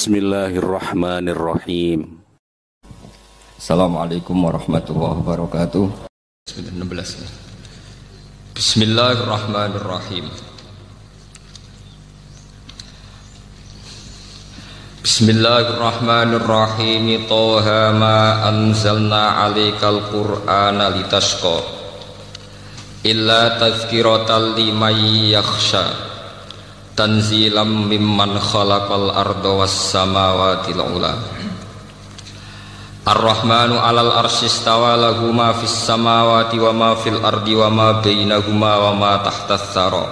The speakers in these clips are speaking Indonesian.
Bismillahirrahmanirrahim. Assalamualaikum warahmatullahi wabarakatuh. 16. Bismillahirrahmanirrahim. Bismillahirrahmanirrahim. Toha ma anzalna 'alaikal qur'ana litashqa illa tazkiratan liman yakhsha tanzilam mimman khalaqal arda was samawati al-ula. Ar-Rahmanu 'alal arsy istawa lahu ma fis samawati wa ma fil ardi wa ma bainahuma wa ma tahtas tsara.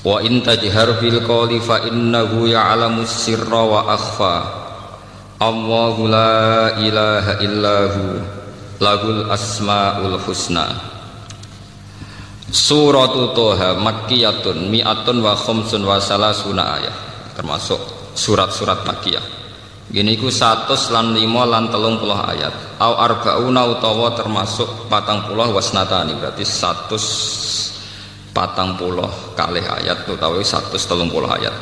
Wa in tajhar bil qawli fa innahu ya'lamus sirra wa akhfa. Allahu la ilaha illahu lahul asmaul husna. Suratul Toha Makkiyatun mi'atun wa khomsun wa salasuna ayat, termasuk surat-surat Makkiyah. Gini ku 105 lan 30 ayat. Au arba'una utawa termasuk 40 wasnatani, berarti 140 kalih ayat utawa 130 ayat.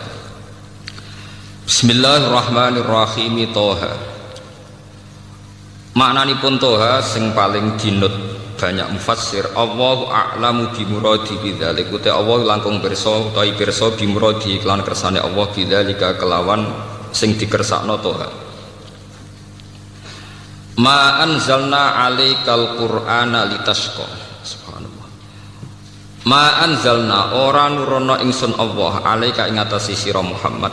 Bismillahirrahmanirrahim. Toha maknanipun Toha sing paling dinut banyak mufassir, Allahu a'lamu bimuradi bidzalik, uta Allah langkung pirsa utawi pirsa bimuradi kelan kersane Allah bidzalika kelawan sing dikersakno Toha. Ma anzalna 'alaikal qur'ana litashqa. Subhanallah. Ma anzalna ora nurono ingsun Allah 'alaika ing atase sira Muhammad.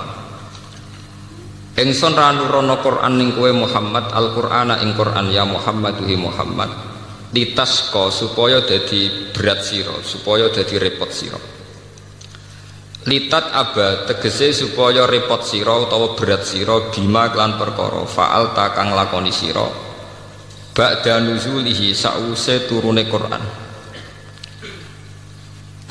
Ingsun ra nurono Qur'an ning kowe Muhammad, Al-Qur'ana ing Qur'an ya Muhammad hi Muhammad. Litasqa supaya dadi berat sira, supaya dadi repot sira. Litat aba tegese supaya repot sira utawa berat sira bima kelan perkara faal ta kang lakoni sira ba'da nuzulihi sause turune Quran.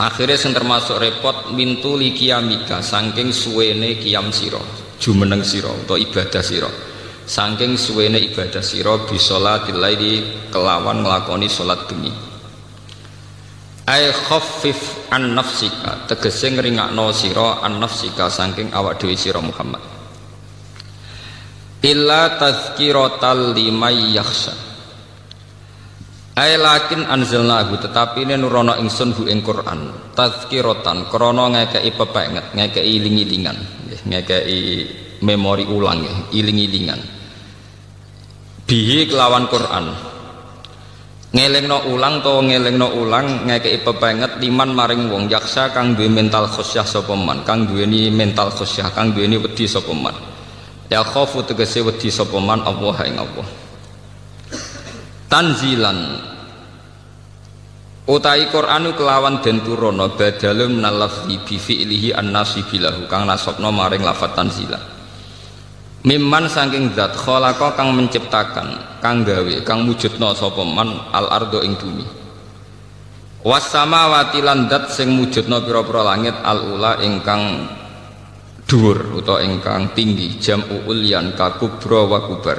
Akhire sing termasuk repot mintu likiamika saking suwene kiam sira, jumeneng sira utawa ibadah sira. Saking suwene ibadah sira bisolatil laili kelawan nglakoni salat bengi. Ai khaffif an nafsika tegese ngringakno sira an nafsika saking awak dhewe sira Muhammad. Illa tazkiratal liman yakhsha. Ai lakin anzalnahu tetapi nurono ingsun hu ing Quran tazkiratan krana ngekeki pepenget, ngekeki iling-ilingan, ngekeki memori ulang, iling-ilingan. Bihi kelawan Quran ngelingno ulang to ngelingno ulang ngekeki pepenget liman maring wong yaksa kang duwe mental khosyah sapa man, kang duweni mental khosyah, kang duweni wedi sapa man. Ya khofu tegese wedi sapa man Allah ing Allah. Tanzilan utai Qur'anu kelawan den turono badalun nalafzi bi fi'lihi an-nasibilahu kang nasabna maring lafat tanzilan. Mimman saking zat khalaqa kang menciptakan, kang gawe, kang mujudna sapa man al ardo ing bumi. Was samawati lan zat sing mujudna pira-pira langit al ula ingkang dhuwur utawa ingkang tinggi, jam'u ulyan ka kubra wa kubar.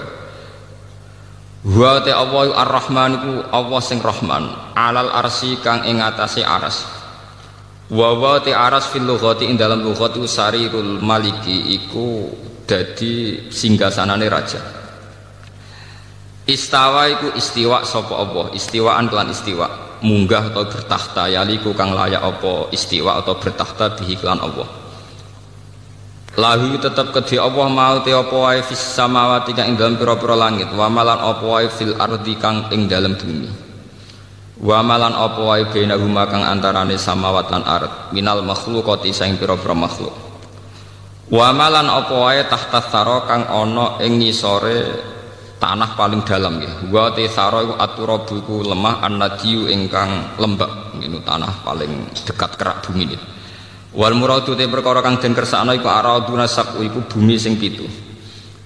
Wa ta Allah ar-Rahman iku Allah sing Rahman, alal arsi kang ing atase aras. Wa wa ta aras fil lughati ing dalam lughat sarirul maliki iku dadi singgasanane raja. Istawa iku istiwa sapa Allah, istiwaan kelan istiwa, munggah atau bertakhta, yaliku kang layak apa istiwa atau bertakhta bihi kelan Allah. Lahu tetep kedhi Allah mau te apa wae fis samawati kang ing dalem pira-pira langit, wa malan apa wae fil ardi kang ing dalem bumi. Wa malan apa wae bainahuma kang antarane samawat lan ard, minal makhluqati saing pira-pira makhluk. Wa malan apa wae tahta tsara kang ana ing ngisore tanah paling dalam nggih. Wa te tsara iku aturabu iku lemah annadiyu ingkang lembab ngene tanah paling dekat kerak bumi niki. Wal muradu te perkara kang den kersakno iku araduna saku iku bumi sing pitu.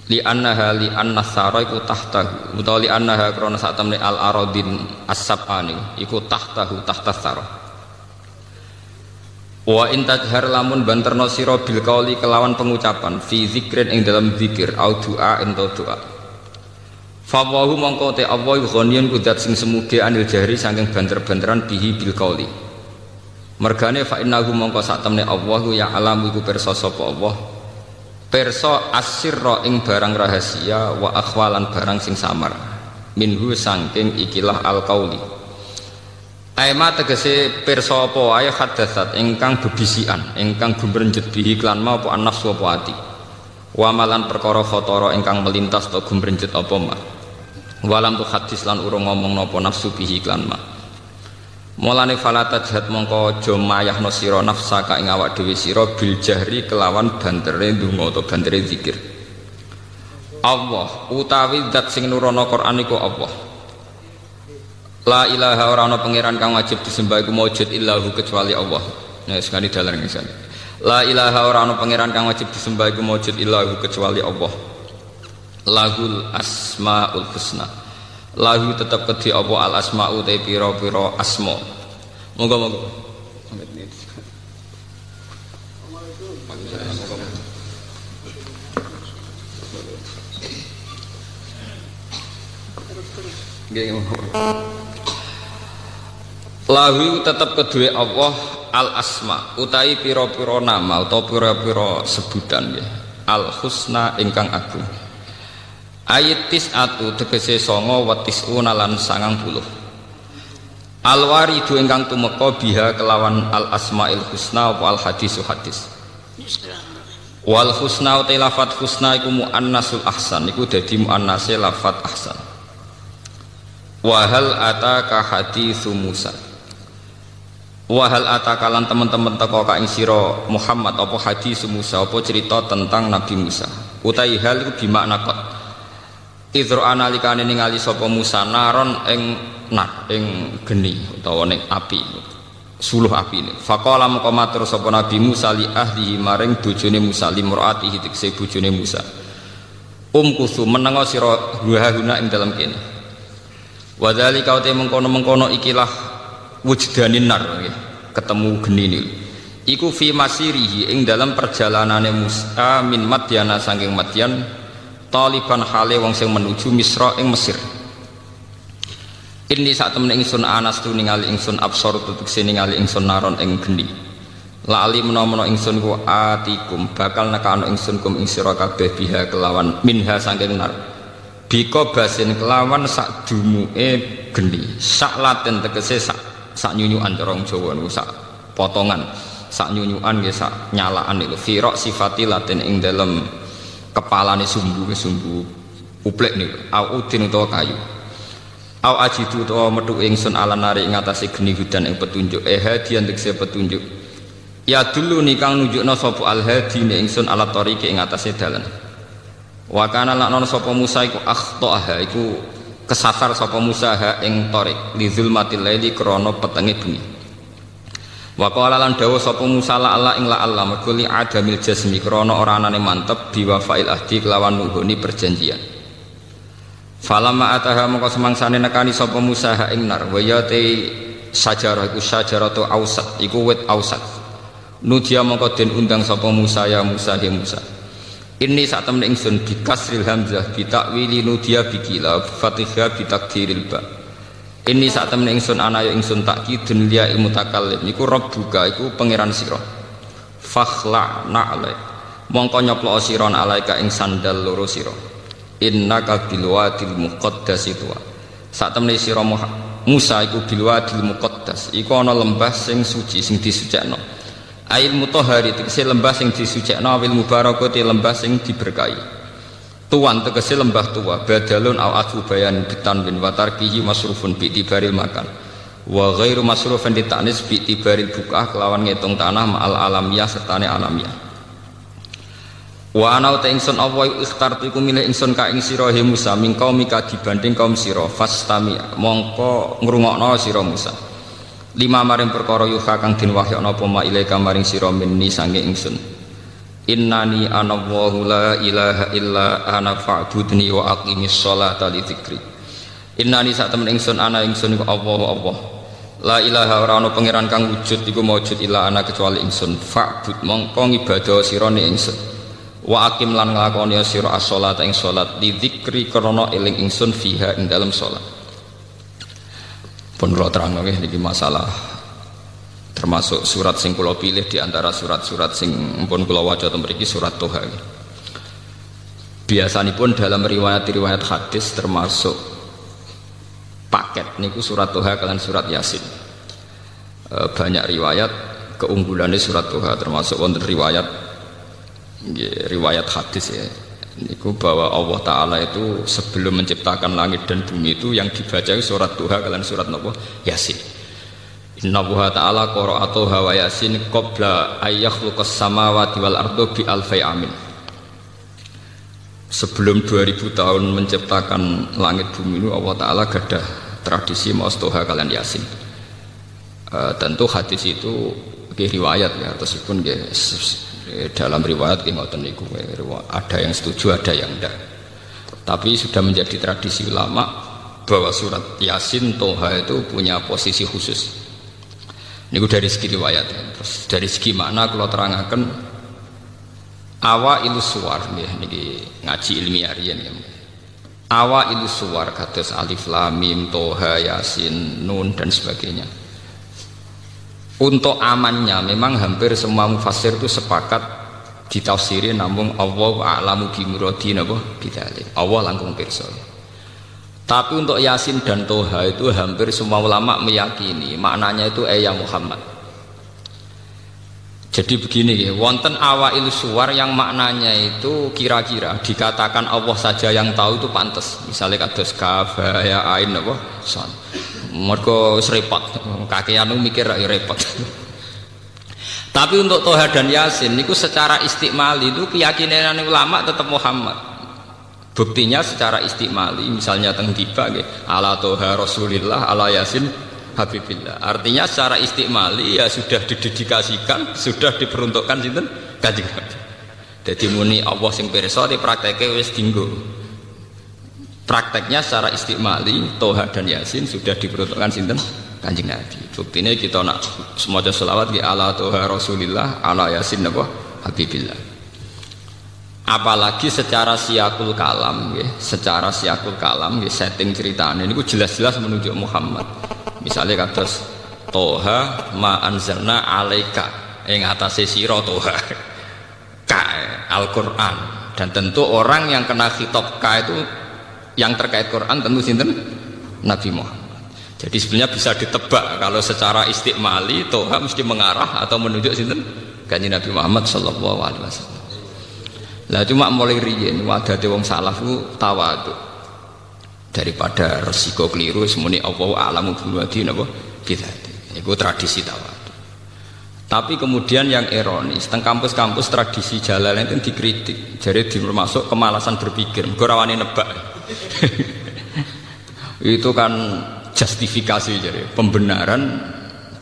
Li annaha li anna tsara iku tahta utawa li annaha krana sak temne al aradin as-sab'ani iku tahtahu tahta tsara. Wa in tajhar lamun banterno sira bil qauli kelawan pengucapan fi zikrin ing dalam zikir au doa ento doa. Fa wahu mongko te Allah ghaniyun kudat sing semuge anil jahri saking banter-banteran bihi bil qauli. Mergane fa innahu mongko sak temne Allah ya alam iku pirsa sapa Allah perso asirra ing barang rahasia wa akhwalan barang sing samar minhu sangking ikilah al-qauli aima tegese perso apa ae hadatsat ingkang bebisian ingkang gumrenjet bihi klan mau apa nafsu apa ati wa malan perkara khatara ingkang melintas to gumrenjet apa ma walam tu hadis lan urung ngomong napa nafsu bihi klan ma mulane fala tajhat mongko aja mayahno sira nafsaka ing awak dhewe sira bil jahri kelawan bantere ndonga utawa bantere zikir Allah utawi zat sing nurono Quran iku Allah la ilaha ora ana pangeran kang wajib disembah iku maujud illahu kecuali Allah nah sekali dalan ngisan la ilaha ora ana pangeran kang wajib disembah iku maujud illahu kecuali Allah lahul asmaul husna lahu tetap kedhi apa al asma'u te pira-pira asma moga-moga lahu tetap kedua Allah al asma utai pira-pira nama atau pira-pira sebutan ya al husna ingkang agung ayat tis'atu tegese songo wa tis'una lan 90 al waridu ingkang tumeka biha kelawan al asmail husna wa al hadisu hadis wal husna utai lafat husna iku muannasul ahsan iku dadi muannase lafat ahsan wahal ataka hadithu Musa wahal ataka lan teman-teman teko ka ing sira Muhammad apa hadithu Musa apa cerita tentang Nabi Musa utai hal iku bimakna qad idro analikane ningali sapa Musa naron ing nar ing geni utawa ning api suluh api ini faqala maka matur sapa Nabi Musa li ahlihi maring bojone Musa limraatihi tekse bojone Musa kusu menengo sira guna ing dalem kene wadhalika uti mengkono-mengkono ikilah wujdanin nar ketemu geni ini iku fi masirihi ing dalam perjalanane Musa min Madyana saking Madyan taliban hale wong sing menuju Misra ing Mesir ini sak temen ingsun anas tu ningali ingsun absor tutuk ningali ingsun naron ing geni lali menawa ingsun ku atikum bakal nekano ingsun kum ing sira kabeh biha kelawan minha saking nar biko basin kelawan sak dumuke geni sak laten tegese sak nyunyukan corong Jawa niku sak potongan sak nyunyukan nggih sak nyalaan niku firaq sifati laten ing dalem kepalane sumbu uplek niku au udin utawa kayu au ajidu utawa metu ingsun ala nari ing atase geni hudan ing petunjuk hadian tegese petunjuk ya dulu nikang nunjukna sapa al hadi ingsun ala tariqi ing atase dalan wa kana laknana sapa Musa iku akhtaaha iku kesasar sapa Musa ha ing tariq li zulmatil laili krana petenge bengi wa qala lan dawuh sapa Musa la Allah ing la Allah mergo li adamil jasmi krana ora anane mantep biwafail ahdi kelawan nuhuni perjanjian falamma ataha mongko semangsane nekani sapa Musa ha ing nar wa ya te sajarah iku sajaratu ausat iku wit ausat nudia mongko den undang sapa Musa ya Musa he Musa ini saat temen ingsun bikasril hamzah bitakwili nudia bikila fatihah bitakdiril ba ini saat temen ingsun anayo ingsun takkidun liya ilmu takallim iku rabbuka iku pangeran sira fakhla na'lai mongko nyoplo sira alaika ing sandal loro sira innaka bilwadil muqaddas itu saat temen sira Musa iku bilwadil muqaddas iku ana lembah sing suci sing disucikno ail mutahhari tegese lembah sing disucikna awil mubarakati lembah sing diberkahi tuan tegese lembah tua badalun au atfu bayan bitanwin wa tarkihi masrufun bi tibaril makan wa ghairu masrufin ditanis bi tibaril bukah kelawan ngitung tanah ma'al alamiyah sertane alamiah wa ana ta ingsun Allah ikhtartu iku milih ingsun ka ing sira he Musa min qaumika dibanding kaum sira fastami mongko ngrungokno sira Musa lima maring perkara yuha kang den wahyana apa ma ilaika maring sira minni sange ingsun innani ana Allahu la ilaha illa ana fa'budni wa aqimis sholata li dzikri innani sak temen ingsun ana ingsun iku Allah la ilaha ora ana pangeran kang wujud iku maujud illa ana kecuali ingsun fa'bud mongko ibadah sira ne ingsun wa aqim lan nglakoni sira as-sholata ing salat li dzikri krana eling ingsun fiha ing dalem salat pun kula terangno nggih niki masalah termasuk surat sing kula pilih di antara surat-surat sing pun kula waca ten mriki surat Toha. Biasanipun dalam riwayat hadis termasuk paket niku surat Toha kalian surat Yasin. Banyak riwayat keunggulannya surat Toha, termasuk wonten riwayat hadis ya. Niku bahwa Allah Ta'ala itu sebelum menciptakan langit dan bumi itu yang dibaca surat Toha kalian surat napa? Yasin. Inna Allah Ta'ala qara'a Toha wa Yasin qabla ayyakhluqas samawati wal ardo bi alfai amin. Sebelum 2000 tahun menciptakan langit bumi itu Allah Ta'ala gadah tradisi maos Toha kalian Yasin. Tentu hadis itu riwayat ya, ataupun dalam riwayat ngoten niku ada yang setuju ada yang enggak. Tapi sudah menjadi tradisi ulama bahwa surat Yasin Toha itu punya posisi khusus. Niku dari segi riwayat. Terus dari segi makna kalau terangkan awa ilusuar niki ngaji ilmiah riyen ya. Awa ilusuar kados alif lam mim Toha Yasin Nun dan sebagainya. Untuk amannya memang hampir semua mufassir itu sepakat ditafsiri namun Allah a'lamu bi muradi napa bidzalik. Allah langkung pirsa. Tapi untuk Yasin dan Toha itu hampir semua ulama meyakini maknanya itu ya Muhammad. Jadi begini ya, wonten awail suwar yang maknanya itu kira-kira dikatakan Allah saja yang tahu itu pantas. Misalnya kados kaf ya ain apa son. Mergo repot, kakean mikir ya repot. Tapi untuk Toha dan Yasin niku secara istikmali itu keyakinan ulama tetap Muhammad. Buktinya secara istikmali misalnya teng tiba nggih ala Toha Rasulillah ala Yasin Habibillah. Artinya secara istikmali ya sudah didedikasikan, sudah diperuntukkan sinten Kanjeng Nabi. Dadi muni Allah sing pirsa diprakteke wis dinggo. Prakteknya secara istikmali Toha dan Yasin sudah diperuntukkan sinten Kanjeng Nabi. Buktinya kita nak semoga selawat di ala Toha Rasulillah ala Yasin apa Habibillah. Apalagi secara siakul kalam ya, secara siakul kalam ya, setting ceritanya ini jelas-jelas menunjuk Muhammad. Misalnya kados Toha ma anzalna alaika ing atase sira Toha ka Al-Qur'an, dan tentu orang yang kena khitab ka itu yang terkait Quran tentu sinten Nabi Muhammad. Jadi sebenarnya bisa ditebak kalau secara istikmali Toha mesti mengarah atau menunjuk sinten Kanjeng Nabi Muhammad sallallahu alaihi wasallam. Lah cuma mulai riyen wadate wong salaf ku tawadhu. Daripada resiko keliru semuni Allah a'lamu biwadi napa bidzati. Iku tradisi tawadhu. Tapi kemudian yang ironis, teng kampus-kampus tradisi Jalalain itu dikritik. Jadi termasuk kemalasan berpikir, mergo ora wani nebak. Itu kan justifikasi jadi pembenaran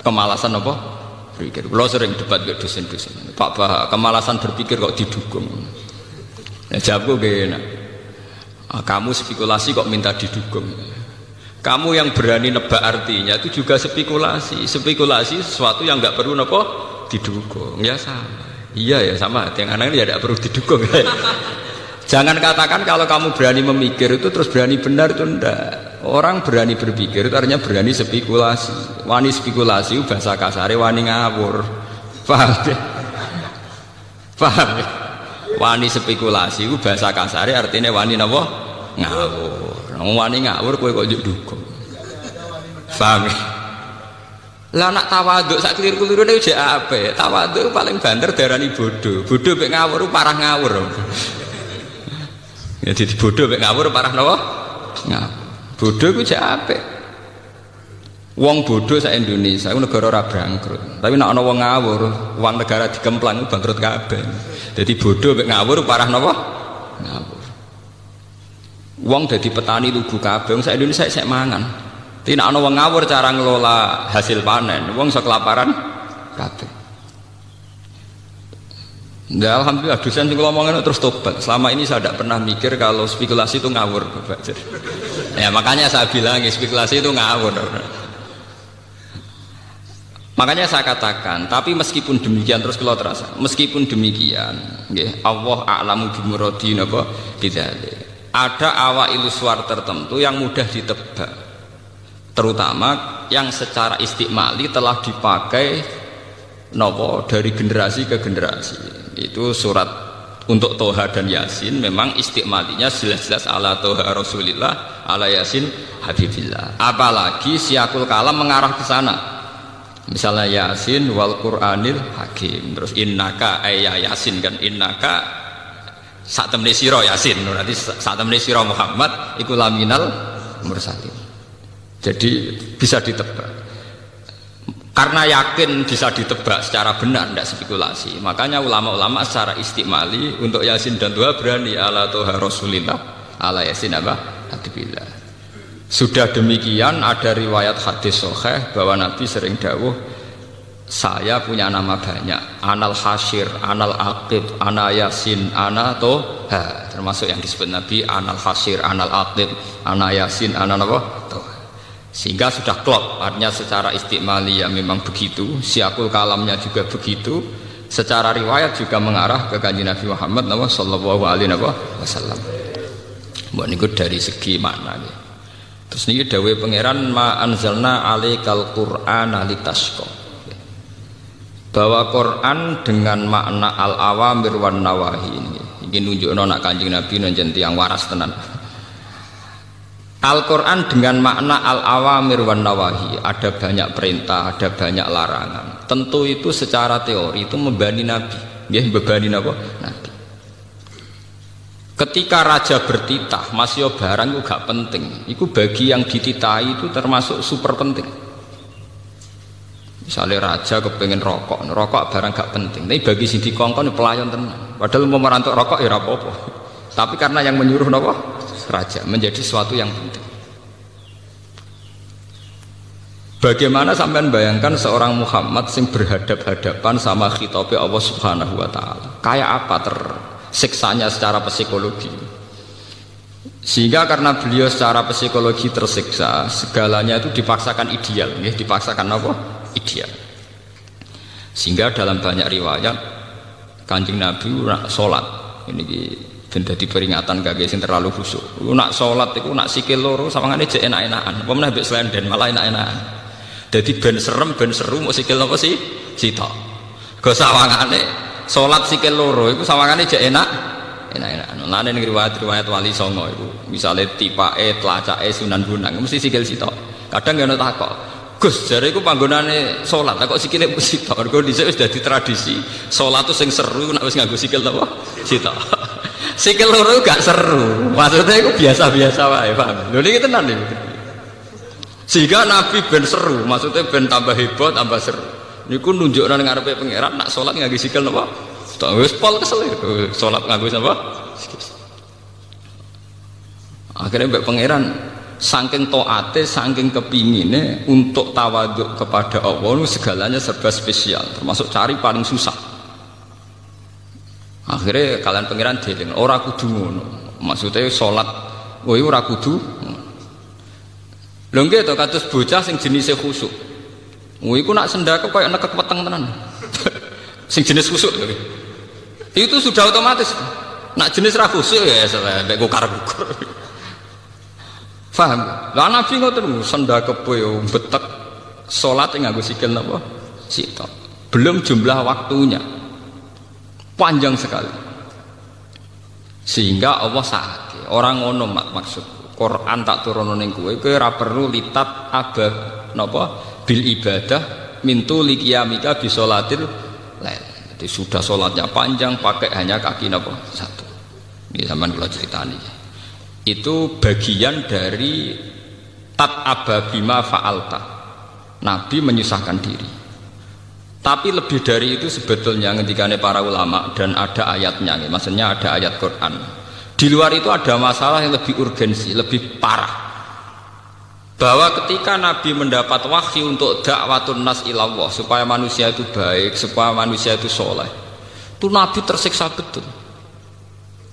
kemalasan apa berpikir. Kalau sering debat ke dosen-dosen, Pak Bah, kemalasan berpikir kok didukung. Nah, jawabku gini, kamu spekulasi kok minta didukung? Kamu yang berani nebak artinya itu juga spekulasi. Spekulasi sesuatu yang nggak perlu apa didukung. Ya sama. Iya ya sama. Yang anak ini ya tidak perlu didukung. Jangan katakan kalau kamu berani memikir itu terus berani benar, itu enggak. Orang berani berpikir itu artinya berani spekulasi. Wani spekulasi bahasa kasare wani ngawur. Paham ya? Paham ya? Wani spekulasi itu bahasa kasare artinya wani napa? Ngawur. Wani ngawur kowe kok njuk dukung. Paham ya? Lah nak tawaduk sak keliru-kelirune jek apik. Tawaduk paling banter darani bodoh. Bodoh mek ngawur parah ngawur. Ya jadi bodoh mek ngawur parah napa? Ngawur. Bodoh ku jek apik. Wong bodoh sak Indonesia ku negara ora bangkrut. Tapi nek ana wong ngawur, uang negara dikemplang bangkrut kabeh. Jadi bodoh mek ngawur parah napa? Ngawur. Wong dadi petani lugu kabeh, wong sak Indonesia sik mangan. Tapi nek ana wong ngawur cara ngelola hasil panen, wong iso kelaparan kabeh. Ya, alhamdulillah dosen sing ngomongin terus tobat. Selama ini saya tidak pernah mikir kalau spekulasi itu ngawur, Bapak. Ya makanya saya bilang spekulasi itu ngawur. Makanya saya katakan, tapi meskipun demikian terus kalau terasa, meskipun demikian, nggih, Allah a'lamu bimuradi napa bidzalik. Ada awail suwar tertentu yang mudah ditebak. Terutama yang secara istikmali telah dipakai napa dari generasi ke generasi. Itu surat Untuk Toha dan Yasin memang istikmalinya jelas-jelas ala Toha Rasulillah, ala Yasin Habibillah. Apalagi siakul kalam mengarah ke sana. Misalnya Yasin wal Qur'anil Hakim. Terus innaka ayya Yasin kan innaka sak temne sira Yasin. Berarti sak temne sira Muhammad iku laminal mursalin. Jadi bisa ditebak. Karena yakin bisa ditebak secara benar, tidak spekulasi. Makanya ulama-ulama secara istikmali untuk Yasin dan Toha berani ala Toha Rasulillah, ala Yasin apa? Habibillah. Sudah demikian ada riwayat hadis sahih bahwa Nabi sering dawuh, saya punya nama banyak, Anal Hasyir, Anal Aqib, Ana Yasin, Ana Toha. Termasuk yang disebut Nabi Anal Hasyir, Anal Aqib, Ana Yasin, Ana Toha. Sehingga sudah klop, artinya secara istikmali ya memang begitu, siakul kalamnya juga begitu, secara riwayat juga mengarah ke kanjeng Nabi Muhammad sallallahu alaihi wasallam. Mbok niku dari segi makna nggih. Terus niki dawuh pangeran ma anzalna alaikal qur'ana litasqa. Bahwa Quran dengan makna al-awamir wan nawahi ini nunjukno nak kanjeng Nabi njen tiyang waras tenan. Al-Quran dengan makna al-awamir wan nawahi, ada banyak perintah, ada banyak larangan. Tentu itu secara teori itu membebani Nabi, membebani Nabi. Ketika raja bertitah, masih barang itu gak penting. Itu bagi yang dititahi itu termasuk super penting. Misalnya raja kepengen rokok barang gak penting. Tapi bagi si dikongkon pelayan tenan. Padahal mau merantuk rokok ya apa-apa. Tapi karena yang menyuruh apa? Raja menjadi sesuatu yang penting. Bagaimana sampean bayangkan seorang Muhammad yang berhadap-hadapan sama khitabe Allah Subhanahu wa taala? Kayak apa tersiksanya secara psikologi? Sehingga karena beliau secara psikologi tersiksa, segalanya itu dipaksakan ideal, dipaksakan apa? Ideal. Sehingga dalam banyak riwayat Kanjeng Nabi nak salat ini ben dadi peringatan kangge sing terlalu khusyuk. Nak salat iku nak sikil loro sawangane jek enak-enakan. Apa meneh mbek slenden malah enak-enakan. Dadi ben serem ben seru mok sikil apa sih? Sitok. Go sawangane salat sikil loro iku sawangane jek enak-enakan. Lan ning riwayat-riwayat wali songo iku misale tipake tlacake Sunan Bonang mesti sikil sitok. Kadang ana takok, Gus jare iku panggonane salat kok sikile sitok. Mergo dhisik wis dadi tradisi. Salat tuh sing seru nek wis nganggo sikil apa? Sitok. Sikil loro gak seru, maksudnya itu biasa-biasa wae, paham? Lho niki tenan niku. Sehingga Nabi ben seru, maksudnya ben tambah heboh, tambah seru. Niku nunjukno ning ngarepe pangeran nak salat nganggo sikil napa? Tak wis pol kesel salat nganggo napa? Akhirnya mbek pangeran saking taate, saking kepingine untuk tawaduk kepada Allah segalanya serba spesial, termasuk cari paling susah. Akhirnya kalian pangeran dieling ora kudu ngono. Maksudnya salat kowe ora kudu. Lho nggih to kados bocah sing jenise khusuk. Iku nak sendake koyo nekek weteng tenan. Sing jenis khusuk lho. Itu sudah otomatis. Nak jenis ra khusuk ya sampe kukar-kukur. Paham? Lah Nabi ngoten sendake yo betek salat nganggo sikil napa? Sitok. Belum jumlah waktunya. Panjang sekali sehingga Allah sakit orang ngono maksud Quran tak turun ning kowe ora perlu litat abad napa bil ibadah mintu liqiyamika bi sholatil lail. Jadi sudah sholatnya panjang pakai hanya kaki napa satu. Ini zaman kula ceritani itu bagian dari tat ababima fa'alta. Nabi menyusahkan diri. Tapi lebih dari itu sebetulnya ketikane para ulama dan ada ayatnya, maksudnya ada ayat Quran. Di luar itu ada masalah yang lebih urgensi, lebih parah. Bahwa ketika Nabi mendapat wahyu untuk dakwatun nas ilallah, supaya manusia itu baik, supaya manusia itu soleh, itu Nabi tersiksa betul.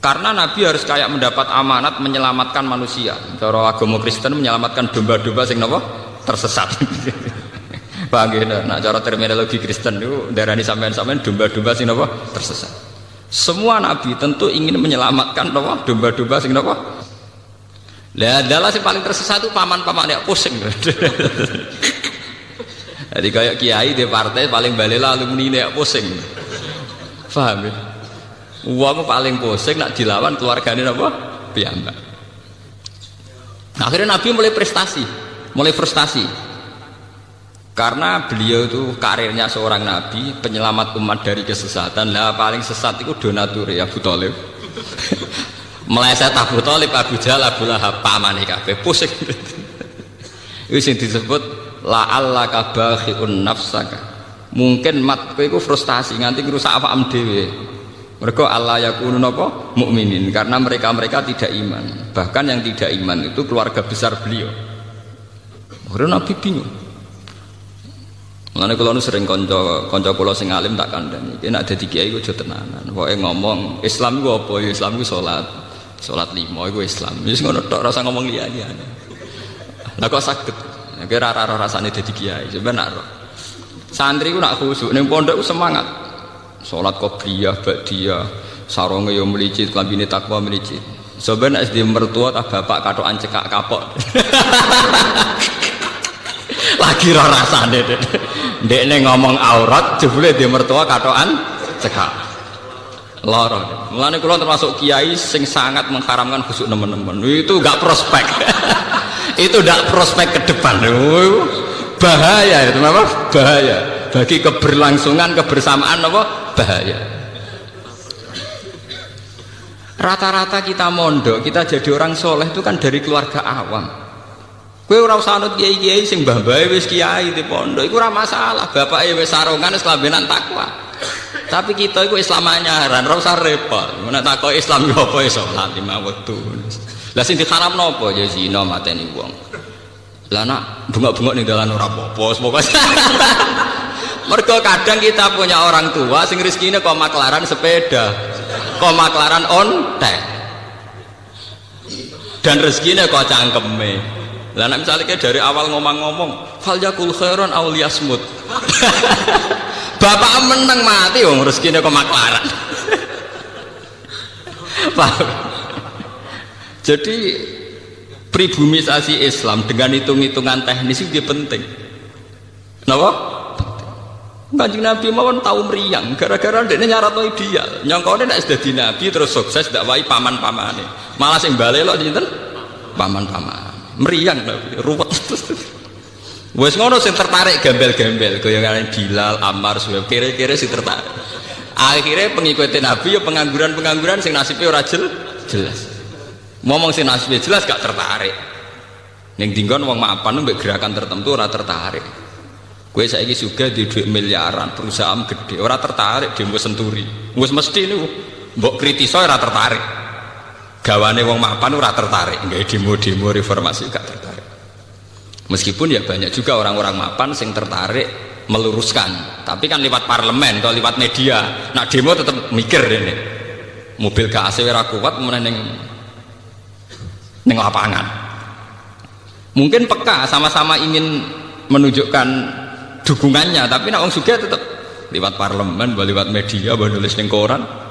Karena Nabi harus kayak mendapat amanat menyelamatkan manusia. Cara agama Kristen menyelamatkan domba-domba sing napa? Tersesat. Paham nggih? Nah, cara terminologi Kristen itu darani sampean-sampean domba-domba sing napa? Tersesat. Semua nabi tentu ingin menyelamatkan napa? Domba-domba sing napa? Lah adalah sing paling tersesat itu paman-paman nek pusing. Jadi kayak kiai di partai paling balela alumni nek pusing. Paham ya? Wong paling pusing nak dilawan keluargane napa? Piyambak. Akhirnya Nabi mulai frustasi. Karena beliau itu karirnya seorang Nabi, penyelamat umat dari kesesatan. Lah paling sesat itu donatur ya Abu Thalib. Meleset Abu Thalib, Abu Jahal, Abu Lahab, pamane kabeh pusing. Itu sing disebut la'allaka bakhi'un nafsaka. Mungkin mat kowe iku frustasi nganti ngrusak awakmu dhewe. Mereka Allah yakunu napa mukminin karena mereka tidak iman. Bahkan yang tidak iman itu keluarga besar beliau. Akhirnya Nabi bingung. Mulane kula nu sering kanca kula sing alim tak kandhani. Iki nek dadi kiai iku aja tenanan. Pokoke ngomong Islam iku apa ya? Islam iku salat 5 iku Islam. Wis ngono tok ora usah ngomong liya-liyane. Lah kok saged. Nek ora rasane dadi kiai, sebenarnya. Santri ku nak khusuk ning pondok ku semangat. Salat qobliyah, ba'diyah, sarunge yo mlicit, klambine takwa mlicit. Sampeyan SD mertua tak bapak katokan cekak kapok. Lagi ora rasane, Dek. Ndekne ngomong aurat jebule di mertua katokan cekak. Lara. Mulane kula termasuk kiai sing sangat mengharamkan khusuk nemen-nemen. Itu enggak prospek. Itu enggak prospek ke depan. Bahaya itu apa? Bahaya. Bagi keberlangsungan kebersamaan apa? Bahaya. Rata-rata kita mondok, kita jadi orang soleh itu kan dari keluarga awam. Kowe ora usah anut kiai-kiai sing mbah-mbahe wis kiai di pondok, iku ora masalah. Bapake wis sarungan wis lambenan takwa. Tapi kita iku Islam anyaran, ora usah repot. Nek takoki Islam yo apa iso salat 5 wektu. Lah sing diharamno apa? Ya zina mateni wong. Lah nak bengok-bengok ning dalan ora apa-apa, pokoke. Mergo kadang kita punya orang tua sing rezekine kok maklaran sepeda, kok maklaran ontek. Dan rezekine kok cangkeme. Lah nek misale dari awal ngomong-ngomong, fal yakul khairan aw liyasmut. Bapak meneng mati wong rezekine kok maklaran. Paham? Jadi pribumisasi Islam dengan hitung-hitungan teknis itu penting. Napa? Kanjeng Nabi mawon tahu meriang gara-gara ndekne nyaratno ideal. Nyangkone nek dadi nabi terus sukses dakwai paman-pamane. Malah sing balelo sinten? Paman-paman. Meriang Nabi, ruwet. Wis ngono sing tertarik gembel-gembel kaya karen Bilal, Ammar, Suhaib, kira-kira sing tertarik. Akhirnya pengikutin Nabi ya pengangguran-pengangguran sing nasibnya ora jelas. Ngomong sing nasibnya jelas gak tertarik. Ning dinggon wong mapan mbek gerakan tertentu ora tertarik. Kowe saiki sugih di dhuwit miliaran, perusahaan gede, ora tertarik demo senturi. Wis mesti niku mbok kritiso ora tertarik. Gawane wong mapan ora tertarik, nggae demo-demo reformasi gak tertarik. Meskipun ya banyak juga orang-orang mapan sing tertarik meluruskan, tapi kan lewat parlemen atau lewat media. Nak demo tetap mikir ini. Mobil gak AC ora kuat meneh ning lapangan. Mungkin peka sama-sama ingin menunjukkan dukungannya, tapi nak wong sugih tetap lewat parlemen, lewat media, nulis ning koran.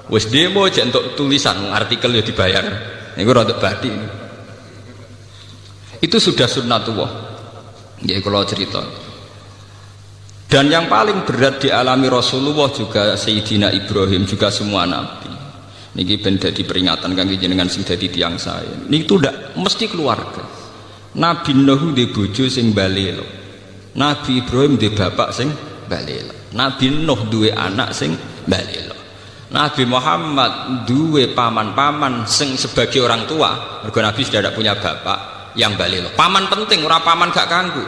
Wis demo aja untuk tulisan, artikel ya dibayar. Niku rada badi. Itu sudah sunnatullah. Nggih kula cerita. Dan yang paling berat dialami Rasulullah juga Sayyidina Ibrahim, juga semua nabi. Niki ben dadi peringatan kangge jenengan sing dadi tiyang saya. Niku ndak mesti keluarga. Nabi Nuh di bojo sing balelo. Nabi Ibrahim di bapak sing balelo. Nabi Nuh duwe anak sing balelo. Nabi Muhammad duwe paman-paman sing sebagai orang tua. Mergo Nabi sudah tidak punya bapak yang balelo. Paman penting, ora paman gak kanggu.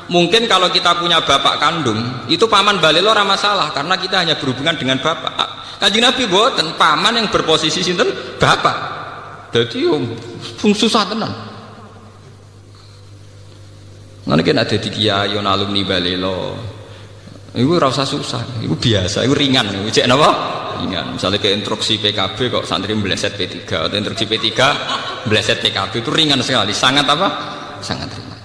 Mungkin kalau kita punya bapak kandung, itu paman balelo ora masalah karena kita hanya berhubungan dengan bapak. Kanjeng Nabi boten paman yang berposisi sinten bapak. Dadi susah tenan. Nanti kan ada di kiai alumni balelo, itu rasa susah, itu biasa, itu ringan, itu cek apa? Ringan. Misalnya ke instruksi PKB kok santri meleset P3 atau instruksi P3 meleset PKB itu ringan sekali, sangat apa? Sangat ringan.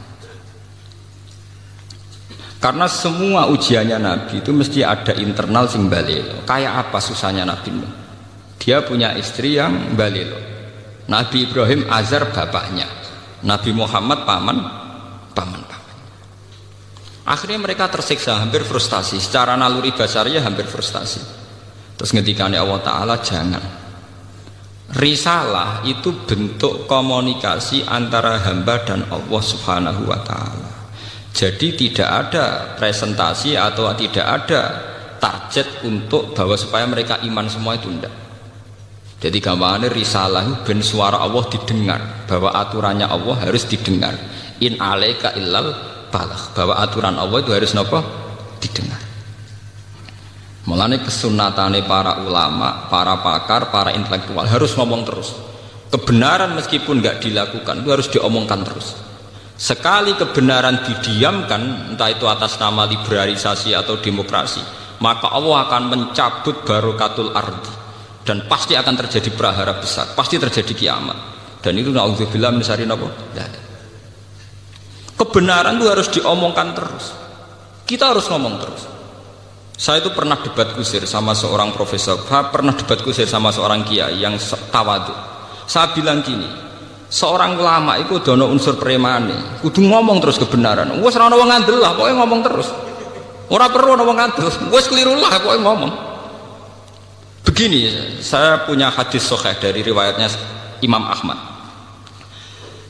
Karena semua ujiannya Nabi itu mesti ada internal sing balelo. Kayak apa susahnya Nabi? Dia punya istri yang balelo. Nabi Ibrahim Azar bapaknya, Nabi Muhammad paman. Akhirnya mereka tersiksa, hampir frustasi. Secara naluri basarnya hampir frustasi. Terus ngendikane Allah Ta'ala jangan. Risalah itu bentuk komunikasi antara hamba dan Allah Subhanahu wa Ta'ala. Jadi tidak ada presentasi atau tidak ada target untuk bahwa supaya mereka iman semua itu enggak. Jadi gampangannya risalah ben suara Allah didengar, bahwa aturannya Allah harus didengar. In alaika illal balagh, bahwa aturan Allah itu harus napa? Didengar. Mulane kesunatane para ulama, para pakar, para intelektual harus ngomong terus. Kebenaran meskipun nggak dilakukan itu harus diomongkan terus. Sekali kebenaran didiamkan, entah itu atas nama liberalisasi atau demokrasi, maka Allah akan mencabut barokatul ardi dan pasti akan terjadi prahara besar, pasti terjadi kiamat. Dan itu naudzubillah min syarri napa? Kebenaran itu harus diomongkan terus. Kita harus ngomong terus. Saya itu pernah debat kusir sama seorang profesor, pernah debat kusir sama seorang kiai yang tawadhu. Saya bilang gini, seorang ulama itu dono unsur premane, kudu ngomong terus kebenaran. Wes ora ono wong ngandel lah, pokoke ngomong terus. Ora perlu ono wong ngandel, wes keliru lah pokoke ngomong. Begini, saya punya hadis sahih dari riwayatnya Imam Ahmad.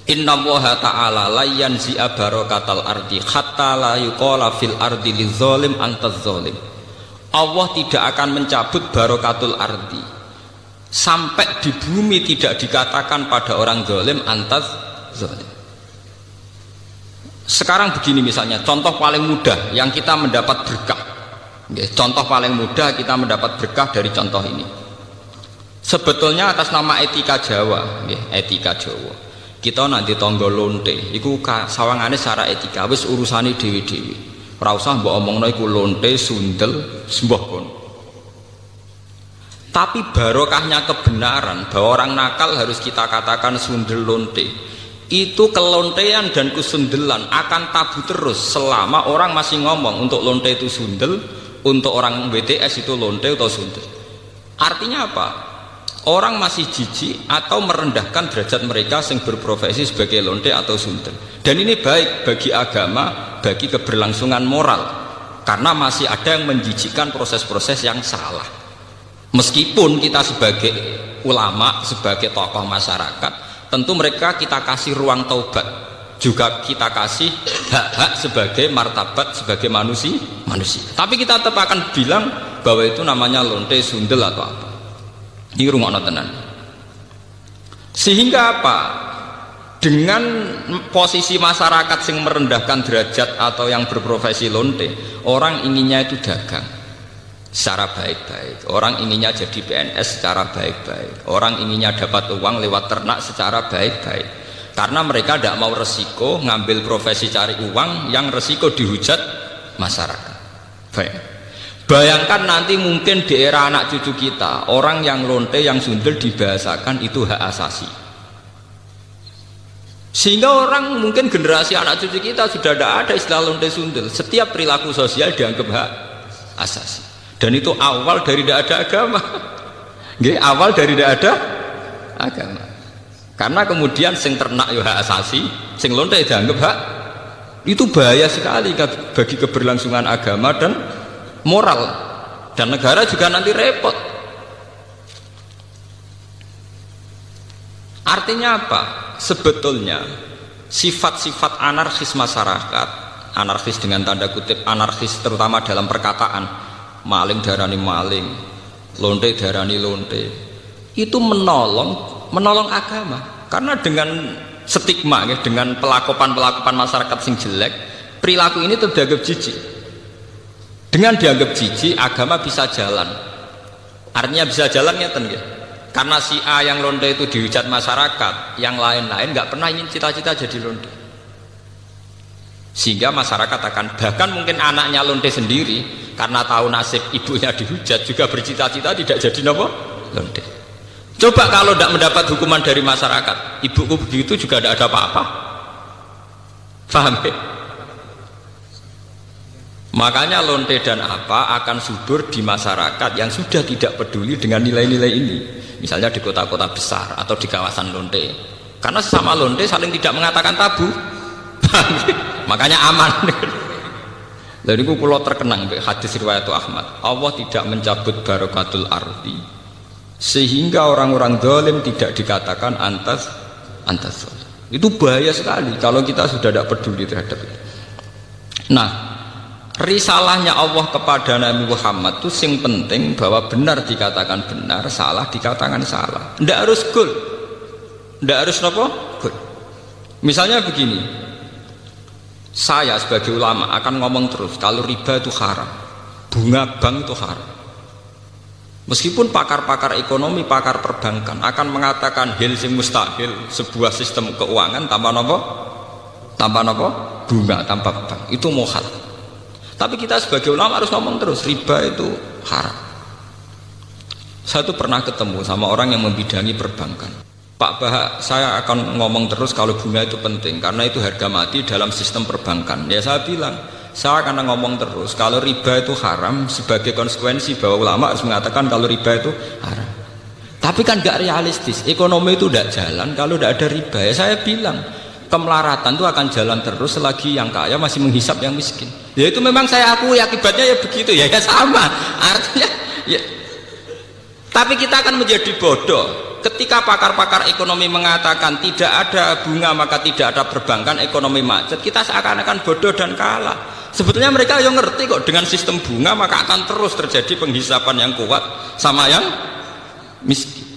Inna Allaha ta'ala la yanzi'a barakatal ardi hatta la yuqala fil ardi lizolim antaz zolim. Allah tidak akan mencabut barokatul ardi sampai di bumi tidak dikatakan pada orang zalim antaz zalim. Sekarang begini misalnya, contoh paling mudah yang kita mendapat berkah. Contoh paling mudah kita mendapat berkah dari contoh ini. Sebetulnya atas nama etika Jawa, etika Jawa. Kita nanti tonggo lonte, iku sawangane secara etika wis urusane dewi-dewi. Ora usah mbok omongno iku lonte, sundel, sembah kono. Tapi barokahnya kebenaran bahwa orang nakal harus kita katakan sundel lonte. Itu kelontean dan kesundelan akan tabu terus selama orang masih ngomong untuk lonte itu sundel, untuk orang BTS itu lonte atau sundel. Artinya apa? Orang masih jijik atau merendahkan derajat mereka yang berprofesi sebagai lonte atau sundel. Dan ini baik bagi agama, bagi keberlangsungan moral, karena masih ada yang menjijikkan proses-proses yang salah. Meskipun kita sebagai ulama, sebagai tokoh masyarakat, tentu mereka kita kasih ruang taubat, juga kita kasih hak-hak sebagai martabat, sebagai manusia. Tapi kita tetap akan bilang bahwa itu namanya lonte, sundel atau apa. Ini rungokno tenan. Sehingga apa? Dengan posisi masyarakat yang merendahkan derajat atau yang berprofesi lonte, orang inginnya itu dagang secara baik-baik, orang inginnya jadi PNS secara baik-baik, orang inginnya dapat uang lewat ternak secara baik-baik, karena mereka tidak mau resiko ngambil profesi cari uang yang resiko dihujat masyarakat. Baik. Bayangkan nanti mungkin di era anak cucu kita, orang yang lonte, yang sundel dibahasakan itu hak asasi. Sehingga orang mungkin generasi anak cucu kita sudah tidak ada istilah lonte sundel. Setiap perilaku sosial dianggap hak asasi. Dan itu awal dari tidak ada agama. Awal dari tidak ada agama. Karena kemudian sing ternak ya hak asasi, sing lonte dianggap hak. Itu bahaya sekali bagi keberlangsungan agama dan moral, dan negara juga nanti repot. Artinya apa? Sebetulnya sifat-sifat anarkis masyarakat, anarkis dengan tanda kutip, anarkis terutama dalam perkataan, maling darani maling, lonte darani lonte, itu menolong agama. Karena dengan stigma, dengan pelakupan masyarakat sing jelek, perilaku ini terdianggap jijik. Dengan dianggap jijik, agama bisa jalan. Artinya bisa jalan ya, karena si A yang lonte itu dihujat masyarakat, yang lain-lain nggak pernah ingin cita-cita jadi lonte. Sehingga masyarakat akan, bahkan mungkin anaknya lonte sendiri, karena tahu nasib ibunya dihujat, juga bercita-cita tidak jadi lonte. Coba kalau tidak mendapat hukuman dari masyarakat, ibuku begitu juga tidak ada apa-apa. Paham ya? Makanya lonte dan apa akan subur di masyarakat yang sudah tidak peduli dengan nilai-nilai ini. Misalnya di kota-kota besar atau di kawasan lonte. Karena sesama lonte saling tidak mengatakan tabu. Makanya aman. Lha niku kula terkenang mbek hadis riwayat Ahmad. Allah tidak mencabut barakatul ardi sehingga orang-orang zalim tidak dikatakan antas zalim. Itu bahaya sekali kalau kita sudah tidak peduli terhadap itu. Nah, risalahnya Allah kepada Nabi Muhammad itu sing penting bahwa benar dikatakan benar, salah dikatakan salah. Tidak harus gol, tidak harus apa? Gol. Misalnya begini, saya sebagai ulama akan ngomong terus kalau riba itu haram, bunga bank itu haram. Meskipun pakar-pakar ekonomi, pakar perbankan akan mengatakan hil sing mustahil, sebuah sistem keuangan tanpa apa? Tanpa apa? Bunga, tanpa bank. Itu muhal. Tapi kita sebagai ulama harus ngomong terus, riba itu haram. Saya tuh pernah ketemu sama orang yang membidangi perbankan. Pak Bahak, saya akan ngomong terus kalau bunga itu penting karena itu harga mati dalam sistem perbankan. Ya saya bilang, saya akan ngomong terus kalau riba itu haram sebagai konsekuensi bahwa ulama harus mengatakan kalau riba itu haram. Tapi kan gak realistis, ekonomi itu tidak jalan kalau tidak ada riba. Ya saya bilang kemelaratan itu akan jalan terus selagi yang kaya masih menghisap yang miskin. Ya itu memang saya akui akibatnya ya begitu ya sama. Artinya ya. Tapi kita akan menjadi bodoh ketika pakar-pakar ekonomi mengatakan tidak ada bunga maka tidak ada perbankan, ekonomi macet. Kita seakan-akan bodoh dan kalah. Sebetulnya mereka yang ngerti kok dengan sistem bunga maka akan terus terjadi penghisapan yang kuat sama yang miskin.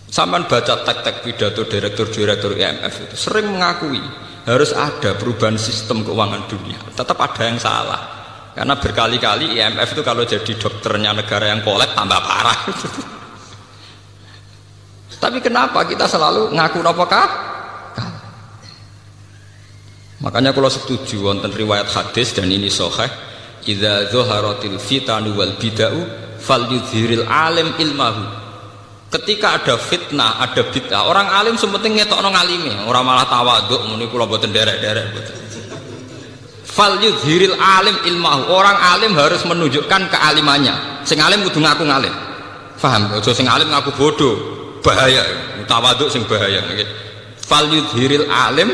Sampai baca tek-tek pidato direktur IMF itu sering mengakui harus ada perubahan sistem keuangan dunia. Tetap ada yang salah karena berkali-kali IMF itu kalau jadi dokternya negara yang kolab tambah parah. Tapi kenapa kita selalu ngaku apakah? Makanya kalau setuju wonten riwayat hadis dan ini sahih, idza dzaharatil fitanu wal bid'ah falyudhiril alim ilmahu. Ketika ada fitnah, ada bid'ah, orang alim sementing ngetokno ngalime, ora malah tawaduk muni kula mboten derek-derek mboten. Falyudhiril alim ilmahu. Orang alim harus menunjukkan kealimannya. Sing alim kudu ngaku ngalim. Paham? Aja sing alim ngaku bodoh. Bahaya. Tawaduk sing bahaya nggih. Falyudhiril alim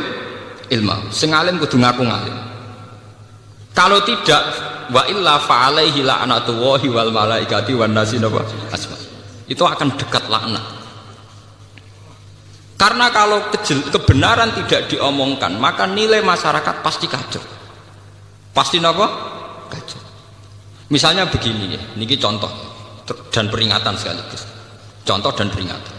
ilmu, sing alim kudu ngaku ngalim. Kalau tidak, wa illa fa alaihi la'natullahi wal malaikati wan nasi asma. Itu akan dekat laknat. Karena kalau kebenaran tidak diomongkan, maka nilai masyarakat pasti kacau. Pasti napa? Kacau. Misalnya begini ya, niki contoh dan peringatan sekaligus. Contoh dan peringatan.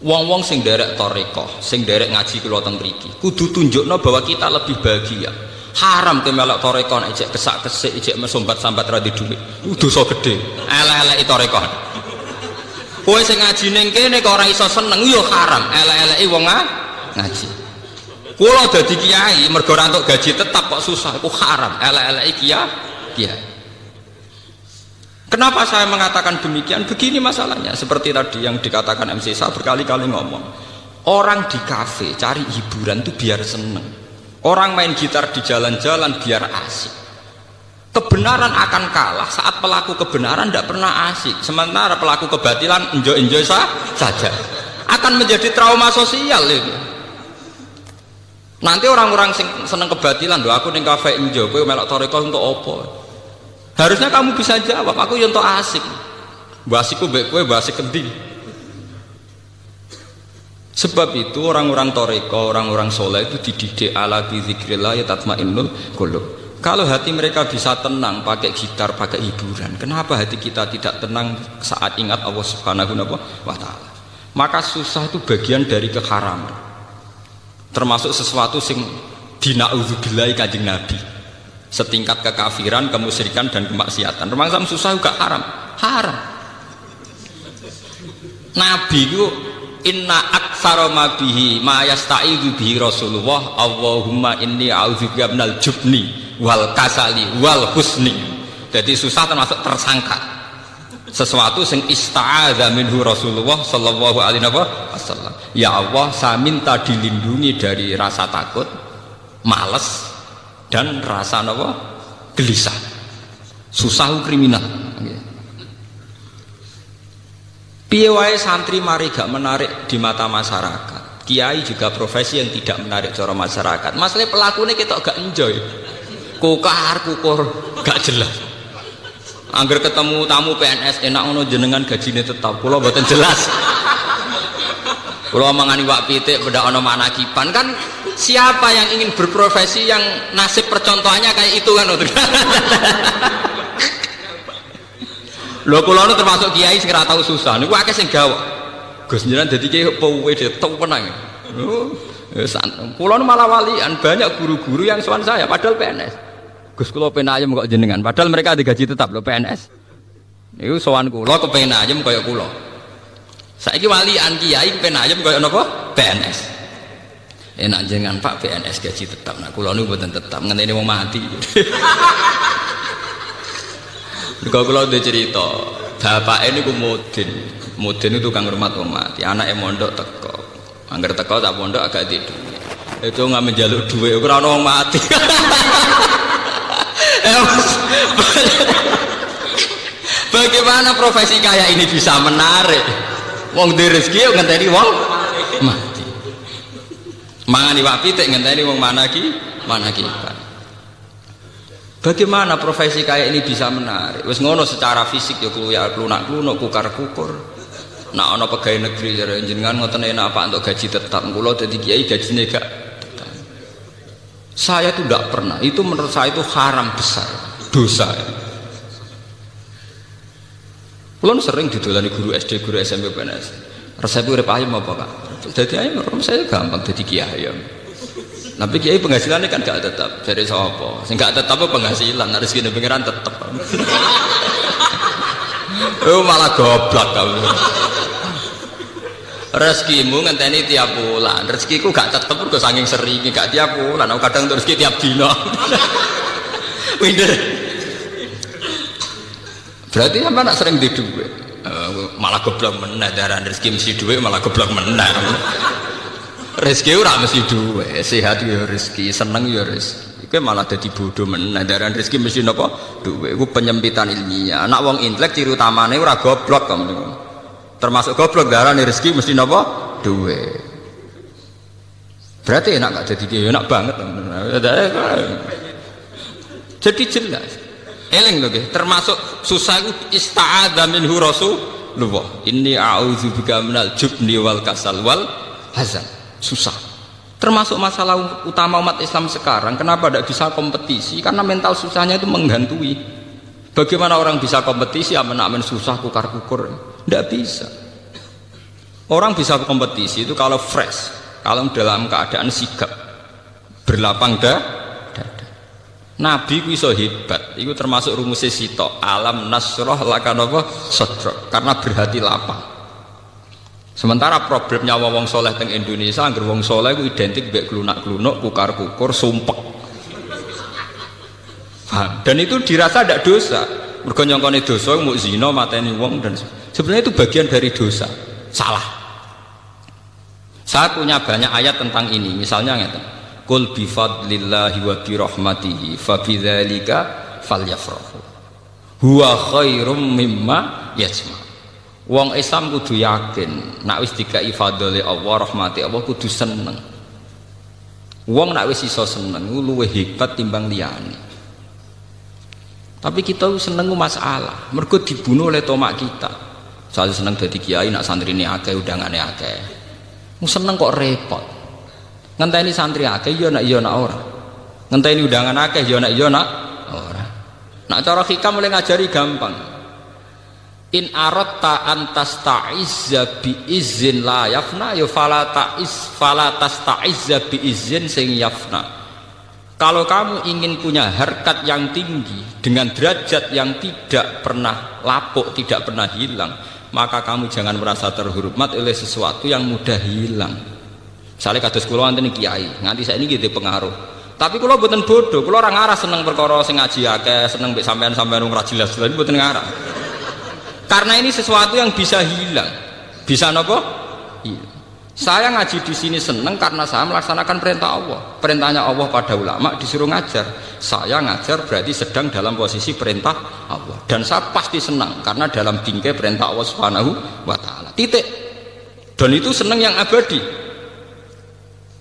Wong-wong sing derek toreko, sing derek ngaji kula teng mriki, kudu tunjukno bahwa kita lebih bahagia. Haram te melok toreko nek ijek kesak-kesik, ijek mesombat-sambat ra di dhuwit. Dosa gedhe. Elek-eleki toreko. Kowe sing ngaji ning kene kok ora iso seneng yo haram. Elek-eleki wong ngaji. Kula dadi kiai mergo ora entuk gaji tetap kok susah, iku haram. Elek-eleki kiai. Kenapa saya mengatakan demikian? Begini masalahnya, seperti tadi yang dikatakan MC saya berkali-kali ngomong, orang di kafe cari hiburan itu biar seneng, orang main gitar di jalan-jalan biar asik. Kebenaran akan kalah saat pelaku kebenaran tidak pernah asik, sementara pelaku kebatilan enjoy saja, akan menjadi trauma sosial itu. Nanti orang-orang seneng kebatilan, loh aku ning kafe enjoy, kowe melok toreko untuk apa? Harusnya kamu bisa jawab, aku yang untuk asik. Basiku baik kue, basik kendi. Sebab itu orang-orang toreko, orang-orang soleh itu dididik ala bizikrillah ya tatmainnul qulub. Kalau hati mereka bisa tenang pakai gitar, pakai hiburan, kenapa hati kita tidak tenang saat ingat Allah Subhanahu wa ta'ala? Maka susah itu bagian dari keharaman. Termasuk sesuatu sing dina'udzubillahi kanjeng Nabi. Setingkat kekafiran, kemusyrikan dan kemaksiatan. Rumah susah juga haram. Nabi itu inna aktsara ma bihi ma yasta'idzu bihi Rasulullah Allahumma inni a'udzubika minal jubni wal kasali wal husni. Jadi susah termasuk tersangka. Sesuatu yang ista'adza minhu Rasulullah sallallahu alaihi wasallam. Ya Allah, saya minta dilindungi dari rasa takut, malas dan rasa apa? Gelisah. Susah kriminal. Piye wae santri mari gak menarik di mata masyarakat. Kiai juga profesi yang tidak menarik cara masyarakat. Masalahnya pelakunya kita gak enjoy. Kukur gak jelas. Angger ketemu tamu PNS enak ngono jenengan gajine tetap. Kula mboten jelas. Kula mangani wak pitik beda ana manakiban kan siapa yang ingin berprofesi yang nasib percontohannya kayak itu kan. Lho kula nu termasuk kiai sing ora tau susah niku akeh sing gawok. Gus jenengan dadi kiai pewe tau penang. Kula nu malah walian banyak guru-guru yang sowan saya padahal PNS. Gus kula pengen ayem kok jenengan padahal mereka digaji tetap lho PNS. Niku sowan kula kepengin ayem kaya kula. Saiki walian kiai pengen ayem kaya napa? PNS. Enak jenengan Pak PNS gaji tetap. Nah kula niku mboten tetap ngenteni wong mati. Kalau kalau dia cerita, bapak ini ku mudin itu tukang rumah mati, anaknya mondok teko, angger teko tak mondok agak tidur, itu nggak menjaluk duit, kurang orang mati. Bagaimana profesi kayak ini bisa menarik? Wong di rezeki ngenteni wong mati, mangani wak pitik ngenteni wong mana ki. Bagaimana profesi kayak ini bisa menarik? Wes ngono secara fisik ya klunak-klunuk, kukar-kukur. Nak ana pegawai negeri jare jenengan ngoten enak Pak untuk gaji tetap. Kula dadi kiai gajine gak tetap. Saya itu tidak pernah. Itu menurut saya itu haram besar, dosa. Kula sering didolani guru SD, guru SMP PNS. Resep urip ayem apa Kak? Dadi ayem saya gampang dadi kiai ayem. Tapi kiai penghasilannya kan gak tetap dari sapa sing gak tetap penghasilan rezeki pengiran tetap. Malah goblok kamu. Rezekimu ngenteni tiap bulan, rezekiku gak tetap kok saking sering gak tiap bulan, kadang untuk rezeki tiap dino. Winter. Berarti sampean nak sering di duit. Malah goblok meneh daran rezeki mesti duit malah goblok meneh. Rezeki ora mesti duwe, sehat ya rezeki, seneng ya rezeki. Iku malah dadi bodoh meneh. Daran rezeki mesti napa? Duwe. Iku penyempitan ilmiah. Anak wong intelek ciri utamane ora goblok kamu niku. Termasuk goblok daran rezeki mesti napa? Duwe. Berarti enak gak jadi kiai? Enak banget. Jadi jelas. Eling lho nggih, termasuk susah iku ista'adza minhu Rasulullah. Inni a'udzubika minal jubni wal kasal wal hazan. Susah. Termasuk masalah utama umat Islam sekarang, kenapa tidak bisa kompetisi? Karena mental susahnya itu menghantui. Bagaimana orang bisa kompetisi amen-amen susah kukar-kukur? Tidak bisa. Orang bisa kompetisi itu kalau fresh, kalau dalam keadaan sigap, berlapang dada. Nabi ku iso hebat. Itu termasuk rumusnya Sito. Alam nasroh lakanova sodrok. Karena berhati lapang. Sementara problemnya wong soleh teng Indonesia, angger wong soleh itu identik mbek klunak-klunuk, kukar-kukur, sumpek. Dan itu dirasa tidak dosa. Mergo nyongkone dosa mau zina, mateni wong dan sebenarnya itu bagian dari dosa. Salah. Saya punya banyak ayat tentang ini. Misalnya ngeten. Qul bi fadlillahi wa bi rahmatihi fa bidzalika falyafrahu. Huwa khairum mimma yajma'. Wong Islam kudu yakin nak wis dikai fadhole Allah rahmati Allah kudu seneng. Wong nak wis iso seneng luwih hebat timbang liyane. Tapi kita seneng ku masalah, mergo dibunuh oleh tomak kita. Soal seneng dadi kiai nak santrine akeh undangane akeh. Mu seneng kok repot. Ngenteni santri akeh ya nak ora. Ngenteni undangan akeh ya nak ora. Nak cara hikam mulai ngajari gampang. In aratta antas ta'izza bi izin la yafna ya fala tasta'izza bi izin sing yafna. Kalau kamu ingin punya harkat yang tinggi dengan derajat yang tidak pernah lapuk, tidak pernah hilang, maka kamu jangan merasa terhormat oleh sesuatu yang mudah hilang. Misalnya kados kula wonten kiai, nganti saiki nggih pengaruh. Tapi kula mboten bodoh, kula ora ngarah seneng perkara sing ngaji akeh, seneng mbek sampean-sampean ora jelas-jelas mboten ngarah. Karena ini sesuatu yang bisa hilang, bisa nopo? Hilang. Saya ngaji di sini seneng karena saya melaksanakan perintah Allah. Perintahnya Allah pada ulama disuruh ngajar. Saya ngajar berarti sedang dalam posisi perintah Allah. Dan saya pasti senang karena dalam bingkai perintah Allah Subhanahu wa Ta'ala. Titik. Dan itu seneng yang abadi.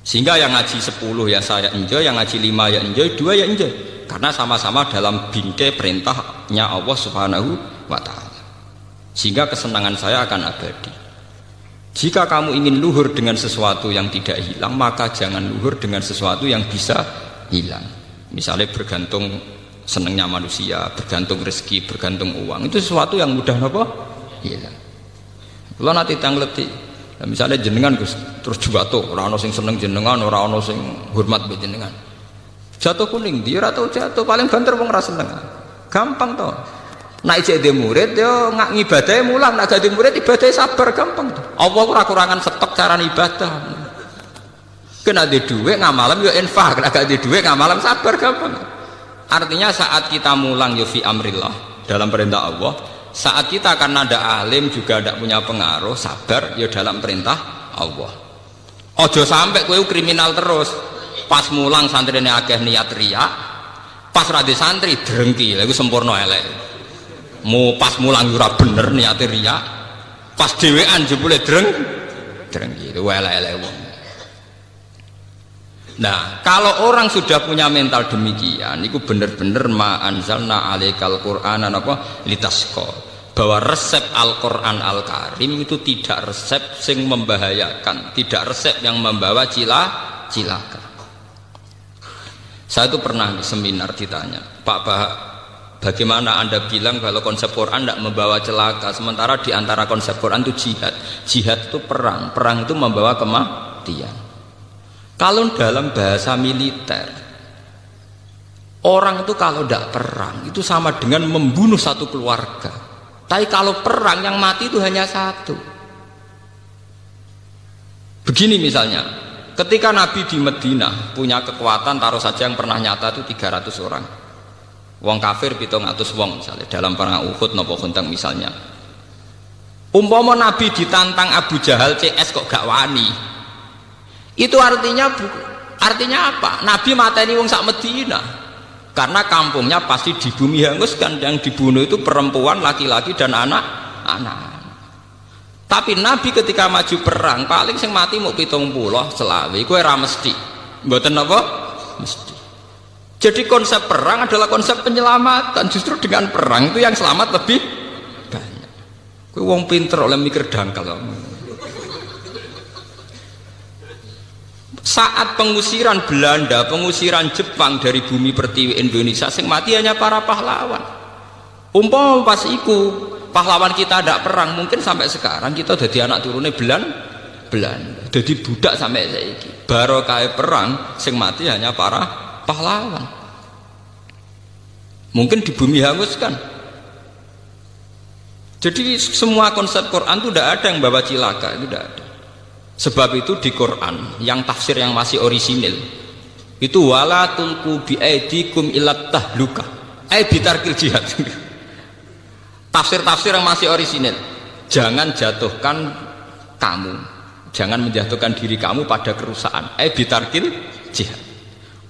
Sehingga yang ngaji 10 ya saya enjoy, yang ngaji 5 ya enjoy, 2 ya enjoy. Karena sama-sama dalam bingkai perintahnya Allah Subhanahu wa ta'ala. Sehingga kesenangan saya akan abadi. Jika kamu ingin luhur dengan sesuatu yang tidak hilang, maka jangan luhur dengan sesuatu yang bisa hilang. Misalnya bergantung senangnya manusia, bergantung rezeki, bergantung uang. Itu sesuatu yang mudah apa? Hilang. Kalau nanti tangleti, nah, misalnya jenengan terus jatuh, orang sing seneng jenengan, orang sing hormat be jenengan. Jatuh kuning, dia atau jatuh paling banter wong ra seneng. Gampang toh. Nek ijek dhe murid yo ngibadahe mulang, nek gak dhe murid ibadahe sabar gampang toh. Allah ora kurangan stok cara ibadah. Kena dhe dhuwit ngamalem yo infak, nek gak dhe dhuwit ngamalem sabar gampang. Artinya saat kita mulang yo fi amrillah dalam perintah Allah, saat kita karena ada alim juga tidak punya pengaruh, sabar yo dalam perintah Allah. Ojo sampai kowe kriminal terus. Pas mulang santrine akeh niat riak, pas rada santri drengki, lha iku sempurna elek. Mu pas mulang ora bener niate riak, pas dhewean jebule drengki, itu elek-elek wong. Nah, kalau orang sudah punya mental demikian, itu bener-bener ma anzalna alaikal qur'ana apa litasqa. Bahwa resep Al-Qur'an Al-Karim itu tidak resep sing membahayakan, tidak resep yang membawa cilaka. Saya itu pernah di seminar ditanya, Pak Bahak, bagaimana Anda bilang kalau konsep Quran tidak membawa celaka, sementara di antara konsep Quran itu jihad. Jihad itu perang, perang itu membawa kematian. Kalau dalam bahasa militer, orang itu kalau tidak perang itu sama dengan membunuh satu keluarga. Tapi kalau perang yang mati itu hanya satu. Begini misalnya, ketika Nabi di Madinah punya kekuatan, taruh saja yang pernah nyata itu 300 orang. Wong kafir 700 wong misalnya dalam perang Uhud nopo Khandaq misalnya. Umpama Nabi ditantang Abu Jahal CS kok gak wani. Itu artinya apa? Nabi mateni wong sak Madinah. Karena kampungnya pasti di bumi hanguskan, yang dibunuh itu perempuan, laki-laki dan anak-anak. Tapi Nabi ketika maju perang paling sing mati mau 70 selawe, kowe ora mesti. Mboten apa? Mesti. Jadi konsep perang adalah konsep penyelamatan. Justru dengan perang itu yang selamat lebih banyak. Kowe wong pinter oleh mikir dangkal. Saat pengusiran Belanda, pengusiran Jepang dari bumi pertiwi Indonesia, sing mati hanya para pahlawan. Umpama pas iku pahlawan kita tidak perang, mungkin sampai sekarang kita jadi anak turunnya Belanda, jadi budak sampai saiki. Barokah perang, sing mati hanya para pahlawan. Mungkin di bumi hanguskan. Jadi semua konsep Quran itu tidak ada yang bawa cilaka, itu tidak ada. Sebab itu di Quran yang tafsir yang masih orisinil itu wala tulqu bi aidikum ilat tahluka bitarkil jihad. Tafsir-tafsir yang masih orisinil, jangan jatuhkan kamu, jangan menjatuhkan diri kamu pada kerusakan. Bitarkil jihad.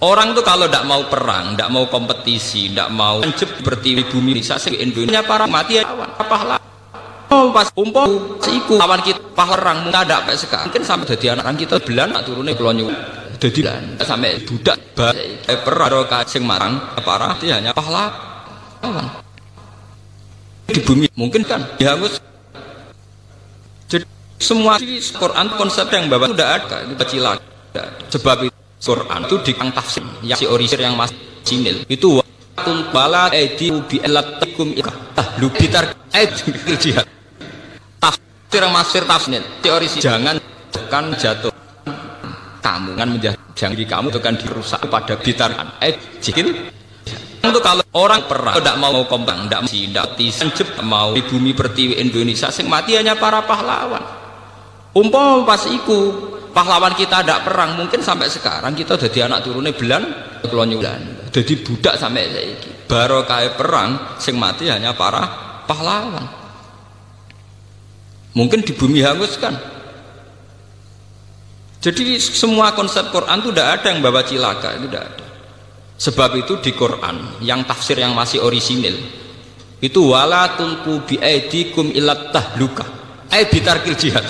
Orang itu kalau tidak mau perang, tidak mau kompetisi, tidak mau seperti bumi Indonesia, Indonesia para mati pahlawan. Pas umpam siku lawan kita pahlawan muda ada sampai sekarang mungkin sampai jadi anak kita belan turunnya kelonyu jadi sampai budak perang sing marang parah dia hanya pahlawan di bumi mungkin kan dihangus. Jadi semua Quran konsep yang bawa sudah ada itu cilaka. Sebab itu Quran itu di tafsir yang si orisinil yang masih sinil itu watul bala edi bi elatikum lubitar jihad. Tafsir tafsir teori jangan jatuh kamu kan jangan di kamu itu kan dirusak pada bitarkan jikil itu kalau orang perang tidak mau kompang tidak mau di bumi pertiwi Indonesia sing mati hanya para pahlawan. Umpama pas iku pahlawan kita tidak perang mungkin sampai sekarang kita jadi anak turunnya Belanda jadi budak sampai saiki. Barokah perang sing mati hanya para pahlawan. Mungkin di bumi hanguskan. Jadi semua konsep Quran itu tidak ada yang bawa cilaka, itu tidak ada. Sebab itu di Quran yang tafsir yang masih orisinil itu wala tulqu bi aidikum ilat tahluka bitarkil jihad.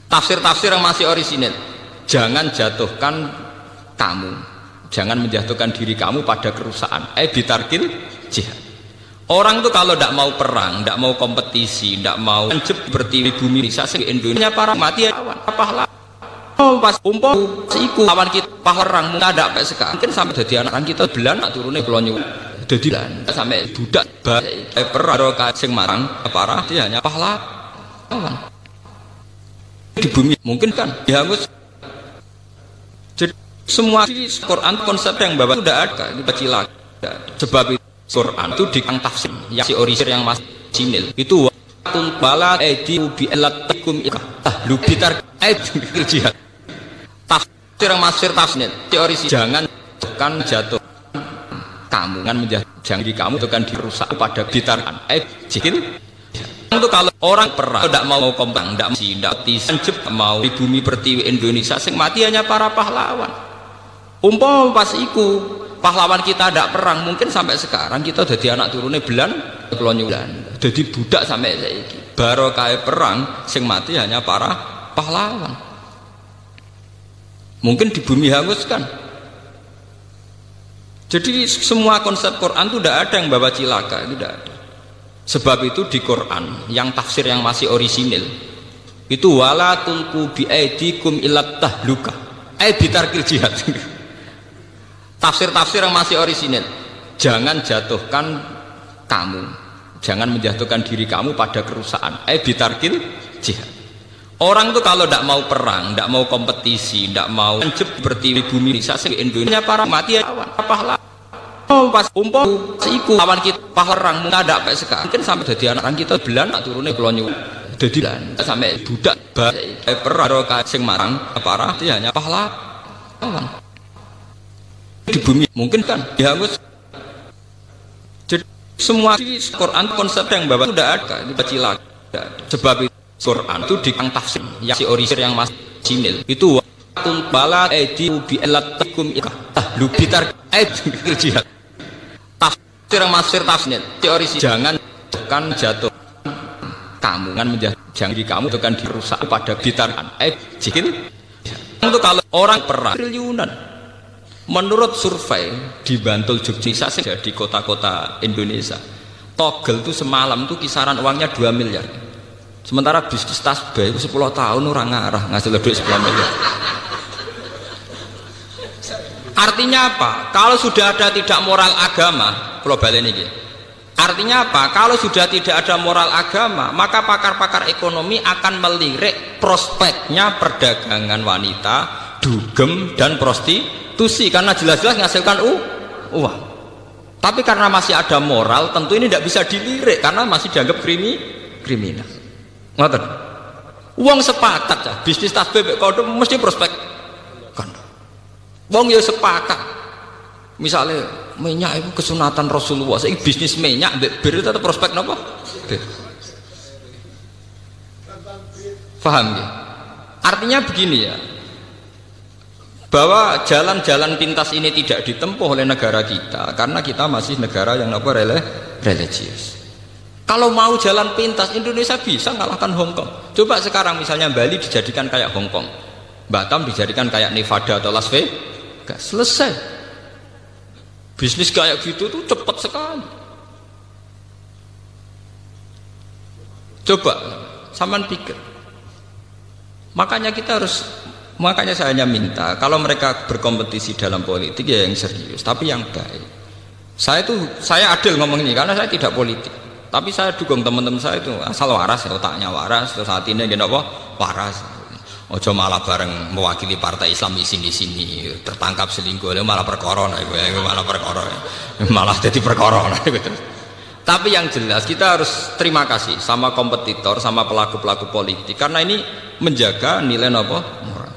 Tafsir-tafsir yang masih orisinil, jangan jatuhkan kamu, jangan menjatuhkan diri kamu pada kerusakan. Bitarkil jihad. Orang itu kalau tidak mau perang, tidak mau kompetisi, tidak mau seperti bumi Indonesia, Indonesia para mati pahlawan. Oh pas umpul siku lawan kita pahlawan mungkin ada sampai sekarang. Mungkin sampai jadi anak kita belan turunnya pelonyo. Jadi sampai budak perang sing marang parah dia hanya pahlawan. Di bumi mungkin kan dihangus. Jadi semua di Quran konsep yang bapak sudah ada ini kecil lagi. Sebab itu Quran itu di tafsir yang si orisinil yang masih sinil itu watul bala edi ubi elatikum lubitar jihad tafsir yang masih tafsir si orisinil jangan tekan jatuh kamu kan jangan di kamu tekan dirusak pada bitarkan jihad itu kalau orang perang tidak mau kompang tidak mau di bumi pertiwi Indonesia sing mati hanya para pahlawan umpama pas iku pahlawan kita tidak perang mungkin sampai sekarang kita jadi anak turunnya belan kelonyulan jadi budak sampai saiki barokah perang sing mati hanya para pahlawan mungkin di bumi hanguskan. Jadi semua konsep Quran itu tidak ada yang bawa cilaka, itu tidak ada. Sebab itu di Quran yang tafsir yang masih orisinil itu wala tulqu bi aidikum ilat tahluka bitarkil jihad. Tafsir-tafsir yang masih orisinil jangan jatuhkan kamu, jangan menjatuhkan diri kamu pada kerusakan bitarkil jihad. Orang itu kalau tidak mau perang, tidak mau kompetisi, tidak mau seperti bumi Indonesia para mati pahlawan. Oh pas umpul siku lawan kita pahlawan mungkin ada sampai sekarang. Mungkin sampai jadi anak kita belan turunnya pelonyo. Jadi sampai budak perang sing marang parah dia hanya pahlawan. Di bumi mungkin kan dihangus. Jadi semua di Quran konsep yang bapak sudah ada ini kecil lagi. Sebab itu Quran itu di tafsir yang si orisinil yang masih sinil itu watul bala edi ubi elatikum lubitar jihad tafsir yang masih tafsir si orisinil jangan tekan jatuh kamu kan jangan di kamu tekan dirusak pada bitarkan jihad itu kalau orang perang triliunan. Menurut survei di Bantul Yogyakarta di kota-kota Indonesia togel itu semalam itu kisaran uangnya 2 miliar sementara bisnis tasbih itu 10 tahun orang ngarah ngasih duit 10 miliar. Artinya apa? Kalau sudah ada tidak moral agama global ini artinya apa? Kalau sudah tidak ada moral agama maka pakar-pakar ekonomi akan melirik prospeknya perdagangan wanita dugem dan prostitusi karena jelas-jelas menghasilkan uang. Tapi karena masih ada moral, tentu ini tidak bisa dilirik karena masih dianggap kriminal. Ngoten. Uang sepakat ya, bisnis tasbih mek kondom mesti prospek kondom. Wong ya sepakat. Misalnya minyak itu kesunatan Rasulullah, saiki bisnis minyak mbek bir tetap prospek napa? Bir. Paham ya? Artinya begini ya. Bahwa jalan-jalan pintas ini tidak ditempuh oleh negara kita karena kita masih negara yang religius. Kalau mau jalan pintas Indonesia bisa ngalahkan Hong Kong. Coba sekarang misalnya Bali dijadikan kayak Hong Kong, Batam dijadikan kayak Nevada atau Las Vegas, selesai. Bisnis kayak gitu tuh cepat sekali. Coba sampean pikir. Makanya saya hanya minta kalau mereka berkompetisi dalam politik ya yang serius tapi yang baik. Saya adil ngomong ini karena saya tidak politik tapi saya dukung teman-teman saya itu asal waras ya, otaknya waras terus hatinya gini apa waras. Ojo malah bareng mewakili partai Islam di sini tertangkap selingkuh malah perkara malah jadi perkara gitu. Tapi yang jelas kita harus terima kasih sama kompetitor sama pelaku-pelaku politik karena ini menjaga nilai apa moral.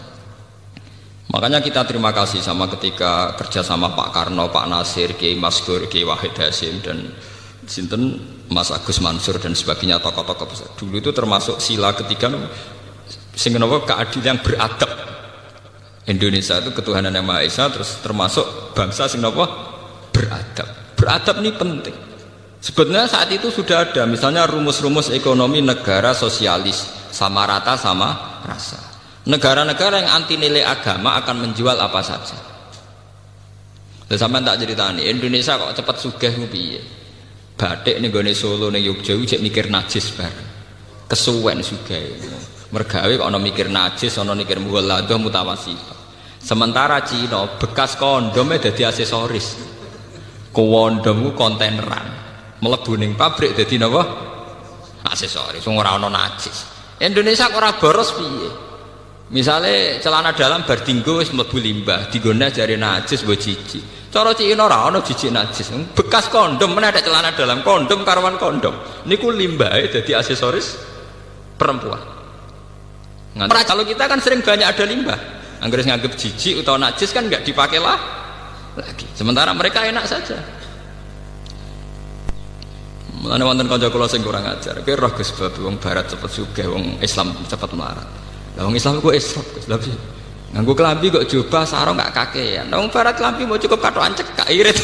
Makanya kita terima kasih sama ketika kerja sama Pak Karno, Pak Nasir, Kiai Masgur, Kiai Wahid Hasim dan sinten Mas Agus Mansur dan sebagainya tokoh-tokoh besar. Dulu itu termasuk sila ketiga sing napa keadilan yang beradab. Indonesia itu ketuhanan yang Maha Esa terus termasuk bangsa sing napa beradab. Beradab ini penting. Sebenarnya saat itu sudah ada, misalnya rumus-rumus ekonomi negara sosialis, sama rata sama rasa. Negara-negara yang anti nilai agama akan menjual apa saja. Lah sampean tak ceritani, Indonesia kok cepet sugih ku piye? Batik ning gone Solo ning Yogya cek mikir najis bareng. Kesuwen sugih. Mergawe kok ana mikir najis, ana mikir mughaladah mutawasifah. Sementara Cina bekas kondomnya dadi aksesoris. Kondom ku kontaineran. Mlebu ning pabrik dadi napa? Aksesoris. Wong ora ana najis. Indonesia kok ora boros piye? Misalnya celana dalam bar dinggo wis mlebu limbah, digone jare najis mbok jijik. Cara Cina ora ana jijik najis. Bekas kondom meneh ada celana dalam kondom karuan kondom. Niku limbahe dadi aksesoris perempuan. Kalau kita kan sering banyak ada limbah. Anggere nganggep jijik atau najis kan enggak dipakai lagi. Sementara mereka enak saja. Mulane wonten kanca kula sing kurang ajar. Ki roh Gus bab wong barat cepet sugih, wong Islam cepet melarat. Lah wong Islam kok esrop Gus. Lah piye? Nganggo klambi kok jubah sarung gak kakean. Wong barat klambi mau cukup katokan cekak irit.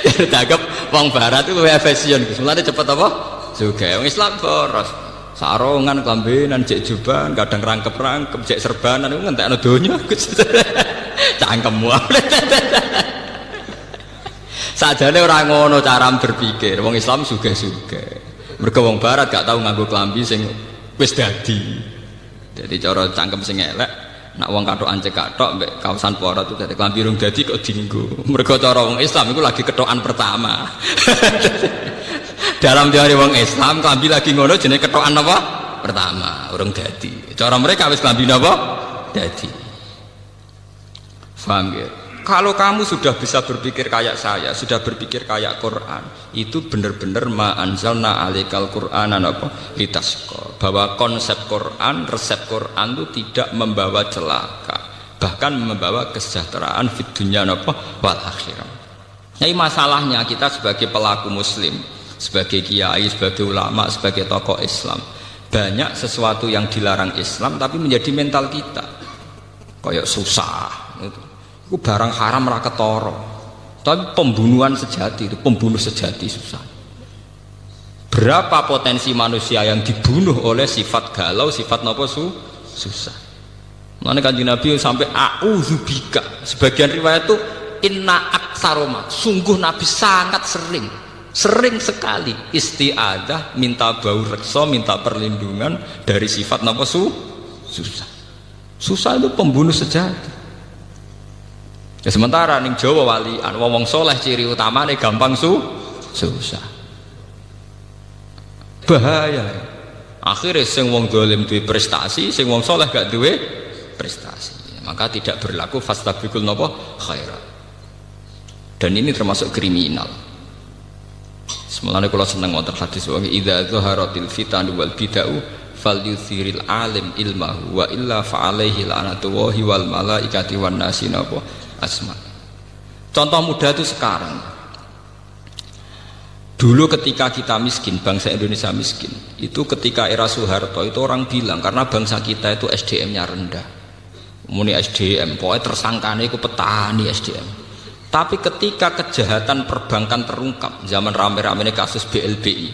Ya tanggap wong barat itu fashion Gus. Mulane cepet apa? Sugih. Wong Islam boros. Sarungan klambenan jek jubah kadang rangkep-rangkep jek serbanan iku ngentekno donya Gus. Cangkemmu. Sajane ora ngono cara berpikir. Wong Islam sugih-sugih. Mergo wong barat gak tau nganggo klambi sing wis dadi. Jadi cara cangkem sing elek, nak wong katokan cekathok mbek kaosan porot itu dadi klambi rung dadi kok dienggo. Mergo cara wong Islam iku lagi ketokan pertama. Dalam teori wong Islam klambi lagi ngono jenenge ketokan apa? Pertama, urung dadi. Cara mereka wis klambi napa? Dadi. Paham ya? Kalau kamu sudah bisa berpikir kayak saya, sudah berpikir kayak Quran, itu benar-benar ma anzalna alaikal Qur'ana apa litasqa. Bahwa konsep Quran, resep Quran itu tidak membawa celaka, bahkan membawa kesejahteraan fid dunya apa wal akhirah. Jadi masalahnya kita sebagai pelaku muslim, sebagai kiai, sebagai ulama, sebagai tokoh Islam, banyak sesuatu yang dilarang Islam tapi menjadi mental kita. Kayak susah gitu. Itu barang haram ra ketara. Tapi pembunuhan sejati itu pembunuh sejati susah. Berapa potensi manusia yang dibunuh oleh sifat galau, sifat napa susah. Mulane Kanjeng Nabi sampai a'udzubika. Sebagian riwayat itu inna aktsaroma. Sungguh Nabi sangat sering sekali isti'adzah, minta bau reksa, minta perlindungan dari sifat napa susah. Susah itu pembunuh sejati. Ya sementara ning Jawa walian wong soleh ciri utamane gampang susah. Bahaya. Akhirnya sing wong dolim duwe prestasi, sing wong soleh gak duwe prestasi. Maka tidak berlaku fastabiqul napa khairat. Dan ini termasuk kriminal. Semalane kula seneng wonten hadis wa idza zaharatil fitan wal bid'ah falyuthiril alim ilmahu wa illa fa alaihi la'natullahi wal malaikati wan nasi napa asma. Contoh mudah itu sekarang. Dulu ketika kita miskin, bangsa Indonesia miskin, itu ketika era Soeharto itu orang bilang karena bangsa kita itu SDM-nya rendah. Muni SDM, pokoknya tersangkanya itu petani SDM. Tapi ketika kejahatan perbankan terungkap, zaman rame-rame kasus BLBI,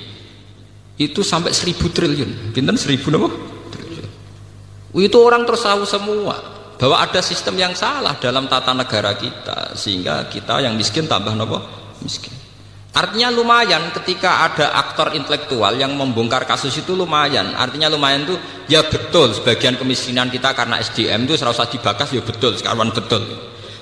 itu sampai 1.000 triliun. Pinten 1.000 apa? Triliun. Itu orang terus tahu semua bahwa ada sistem yang salah dalam tata negara kita sehingga kita yang miskin tambah nopo miskin. Artinya lumayan ketika ada aktor intelektual yang membongkar kasus itu lumayan. Artinya lumayan itu ya betul sebagian kemiskinan kita karena SDM itu serasa dibakas ya betul sekarang betul.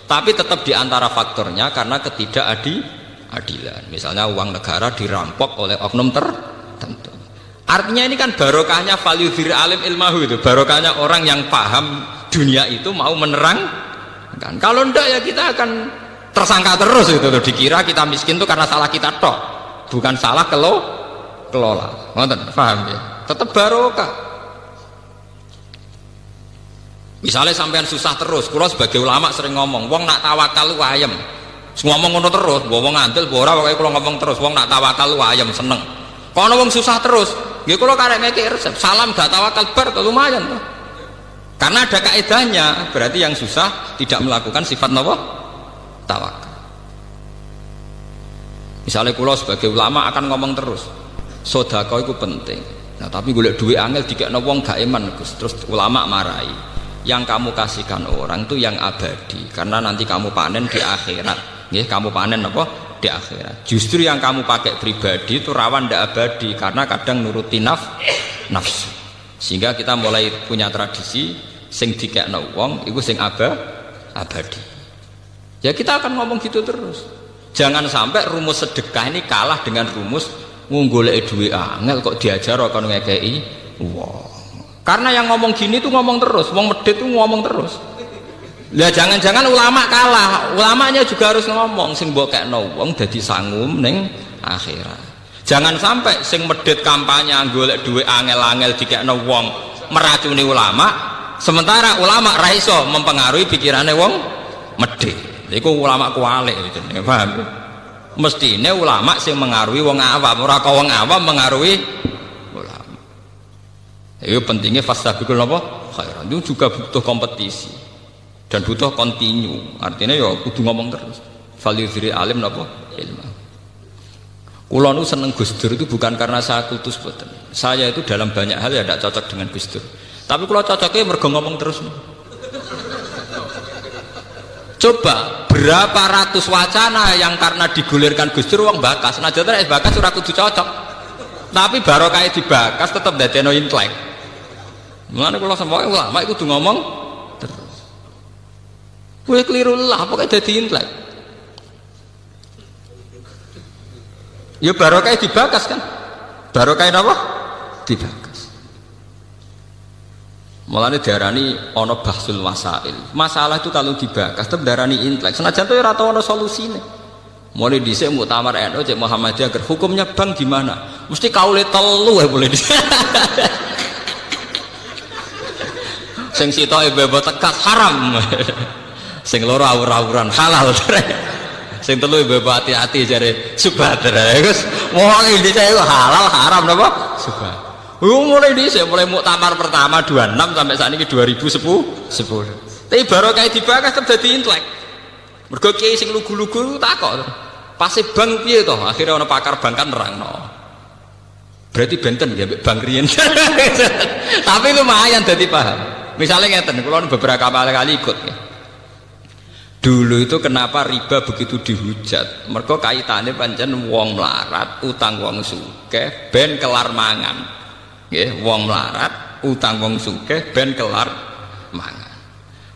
Tapi tetap diantara faktornya karena ketidakadilan. Misalnya uang negara dirampok oleh oknum tertentu. Artinya ini kan barokahnya falyudhir alim ilmahu itu barokahnya orang yang paham dunia itu mau menerang kan. Kalau enggak ya kita akan tersangka terus itu dikira kita miskin itu karena salah kita tok, bukan salah kelola. Ngoten, paham ya? Tetap barokah. Misalnya sampean susah terus, kula sebagai ulama sering ngomong, wong nak tawakal lu ayem. Ngomong ngono terus, wong ngandel ora pokoke kula ngomong terus, wong nak tawakal lu ayem seneng. Kono wong susah terus, nggih kula karek ngekek resep, salam gak tawakal bar lumayan toh. Karena ada kaedahnya, berarti yang susah tidak melakukan sifat napa? Tawakal. Misalnya kula sebagai ulama akan ngomong terus, sedekah itu penting. Nah tapi golek duit angel dikekno wong gak iman Gus. Terus ulama marahi. Yang kamu kasihkan orang itu yang abadi, karena nanti kamu panen di akhirat. Nggih, kamu panen apa? Di akhirat. Justru yang kamu pakai pribadi itu rawan ndak abadi karena kadang nuruti nafsu. Sehingga kita mulai punya tradisi sing dikekno wong iku sing abadi. Ya kita akan ngomong gitu terus. Jangan sampai rumus sedekah ini kalah dengan rumus nggoleki duit angel kok diajar kok ngekeki wong. Karena yang ngomong gini tuh ngomong terus, wong medhit tuh ngomong terus. Lah jangan-jangan ulama kalah, ulamanya juga harus ngomong sing mbok kekno wong dadi sangum ning akhirat. Jangan sampai sing medhit kampanye golek duit angel-angel dikekno wong meracuni ulama, sementara ulama ra iso mempengaruhi pikirane wong medhit. Iku ulama kualik jenenge, paham? Mestine ulama sing mengaruhi wong awam, ora kok wong awam mengaruhi ulama. Itu pentingnya fastabiqul apa? Khairan. Itu juga butuh kompetisi dan butuh kontinu. Artinya ya kudu ngomong terus. Falyudhiri alim napa? Ilmu. Kula nu seneng Gus Dur itu bukan karena saya kultus boten. Saya itu dalam banyak hal ya tidak cocok dengan Gus Dur. Tapi kula cocoknya mergo ngomong terus. Coba berapa ratus wacana yang karena digulirkan Gus Dur wong bakas. Nah jane bakas ora kudu cocok. Tapi barokah dibakas tetep dadekno intelek. Mulane kula sempoke ulama iku kudu ngomong terus. Kowe keliru lah pokoke dadi intelek. Ya barokah dibakas kan? Barokah apa? Dibakas. Mulane diarani ana bahsul wasail. Masalah itu kalau dibakas tetep diarani intelek. Senajan to ora tau ana solusine. Mulai dhisik muktamar NU Cek Muhammadiyah agar hukumnya bank gimana? Mesti kaule telu ya boleh dhisik. Sing sitoke bebo tegas haram. Sing loro awur-awuran halal. Sing telu bebo hati-hati jare subhat. Wis wong iki dhisik halal haram napa? Subhat. Mulai dhisik mulai muktamar pertama 26 sampai saat ini 2010. Tapi barokah dibahas tetep dadi intelek. Mergo kiai sing lugu-lugu takok. Pase bank piye to? Akhire ana pakar bank kan nerangno. Berarti benten ya bank riyen. Tapi lumayan dadi paham. Misalnya ngeten, kula beberapa kali ikut ya. Dulu itu kenapa riba begitu dihujat? Mergo kaitane pancen wong melarat, utang wong sugih ben kelar mangan. Nggih, wong melarat, utang wong sugih ben kelar mangan.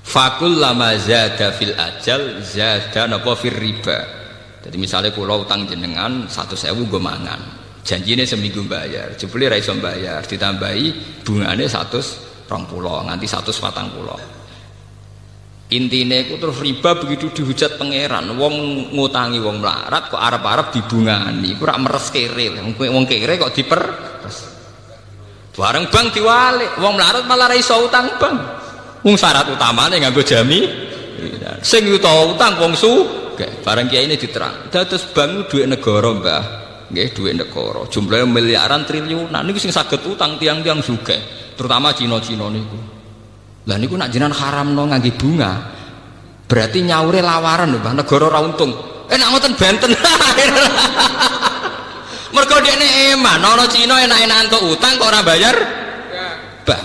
Fakul lama zada fil ajal zada napa fir riba. Jadi misalnya kula utang jenengan 100.000 nggo mangan. Janjine seminggu bayar, jebule ra iso bayar, ditambahi bungane 120 nganti 140. Intine iku terus riba begitu dihujat pangeran, wong ngutangi wong melarat kok arep-arep dibungani, iku ora meres kere. Wong kere kok diperes. Bareng bank diwalik, wong melarat malah ra iso utang bank. Wong syarat utamane nganggo jami. Sing utang wong sugih, bareng kiai ini diterang. Dados bank duit negara, Mbah. Nggih, duit negara. Jumlahnya miliaran triliunan niku sing saged utang tiang-tiang sugih, terutama Cina-Cina niku. Lah niku nak jenengan haramno ngangge bunga. Berarti nyaure lawaran lho, Mbah, negara ora untung. Nak ngoten benten. Mergo dekne eman, ana Cina enak-enak entuk utang kok ora bayar. Bah.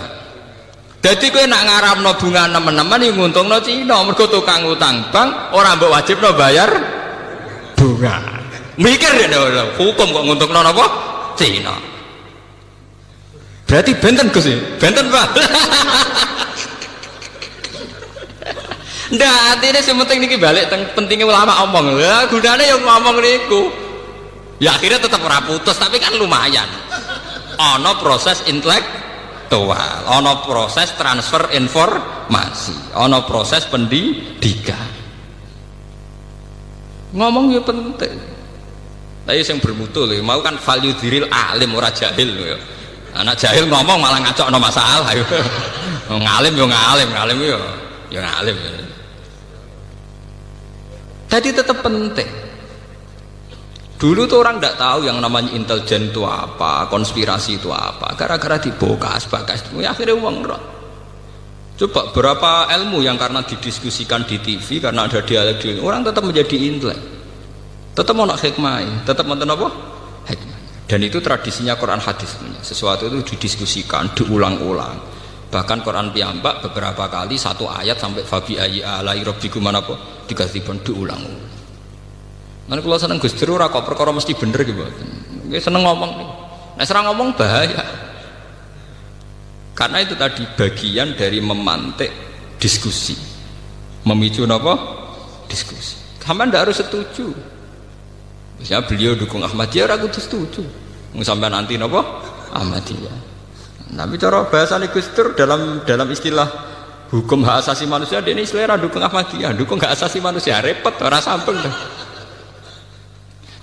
Dadi kowe nak ngaramno bunga nemen-nemen iki nguntungno Cina, mergo tukang utang bank ora mbok wajibno bayar bunga. Mikir ya hukum kok nguntungno napa? Cina. Berarti benten Gus, benten Pak. Ndak, artine sing penting niki balik teng pentinge ulama omong. Lah gunane yang ngomong niku. Ya akhirnya tetap ora putus, tapi kan lumayan. Ana proses intelektual, ana proses transfer informasi, ana proses pendidikan. Ngomong ya penting. Tapi yang bermutu lho, mau kan value diril alim ora jahil lho. Anak jahil ngomong malah ngacokno masalah yo. Ngalim yo ngalim, ngalim yo ngalim. Jadi tetap penting. Dulu tuh orang tidak tahu yang namanya intelijen itu apa, konspirasi itu apa. Gara-gara dibokas, ya akhirnya uang roh. Coba berapa ilmu yang karena didiskusikan di TV, karena ada dialog, orang tetap menjadi intelek. Tetap mau nak hikmah, tetap mau apa? Hikmah. Dan itu tradisinya Quran hadis. Sesuatu itu didiskusikan, diulang-ulang. Bahkan Quran piyambak beberapa kali satu ayat sampai fabi ayyi alai rabbikum manapa digazibon diulang-ulang. Lan kula seneng Gus Dur ora kok perkara mesti bener iki mboten. Nggih seneng ngomong. Nek ora ngomong bahaya. Karena itu tadi bagian dari memantik diskusi. Memicu napa? Diskusi. Sampeyan ndak harus setuju. Misalnya beliau dukung Ahmadiyah, aku tuh setuju. Sampai nanti nopo Ahmadiyah. Tapi cara bahasa Gus Dur dalam istilah hukum hak asasi manusia, dia ini selera dukung Ahmadiyah, dukung hak asasi manusia, repot orang sambung tuh.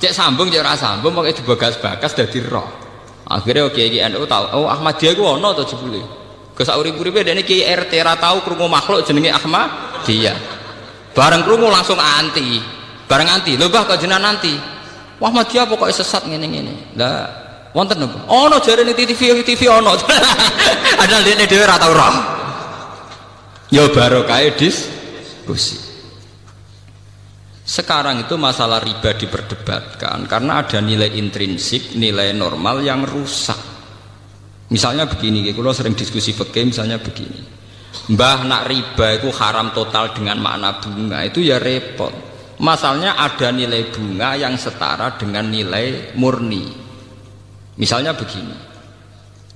Cek sambung, cek orang sambung, makanya dibagas-bagas dari roh. Akhirnya Kiai NU tahu, oh Ahmadiyah itu ono atau jebule. Kesaurip-uripe dia ini Kiai RT ra tahu krungu makhluk jenenge Ahmadiyah. Bareng krungu langsung anti, bareng anti, lho bah kok jenengan anti. Wah Ahmadiyah pokoknya sesat ngene-ngene. Lah wonten napa? Ono jarene TV ono. Ada dene dhewe ora tau roh. Ya barokah diskusi. Sekarang itu masalah riba diperdebatkan karena ada nilai intrinsik, nilai normal yang rusak. Misalnya begini, kalau sering diskusi fikih misalnya begini. Mbah nak riba itu haram total dengan makna bunga itu ya repot. Masalahnya ada nilai bunga yang setara dengan nilai murni. Misalnya begini,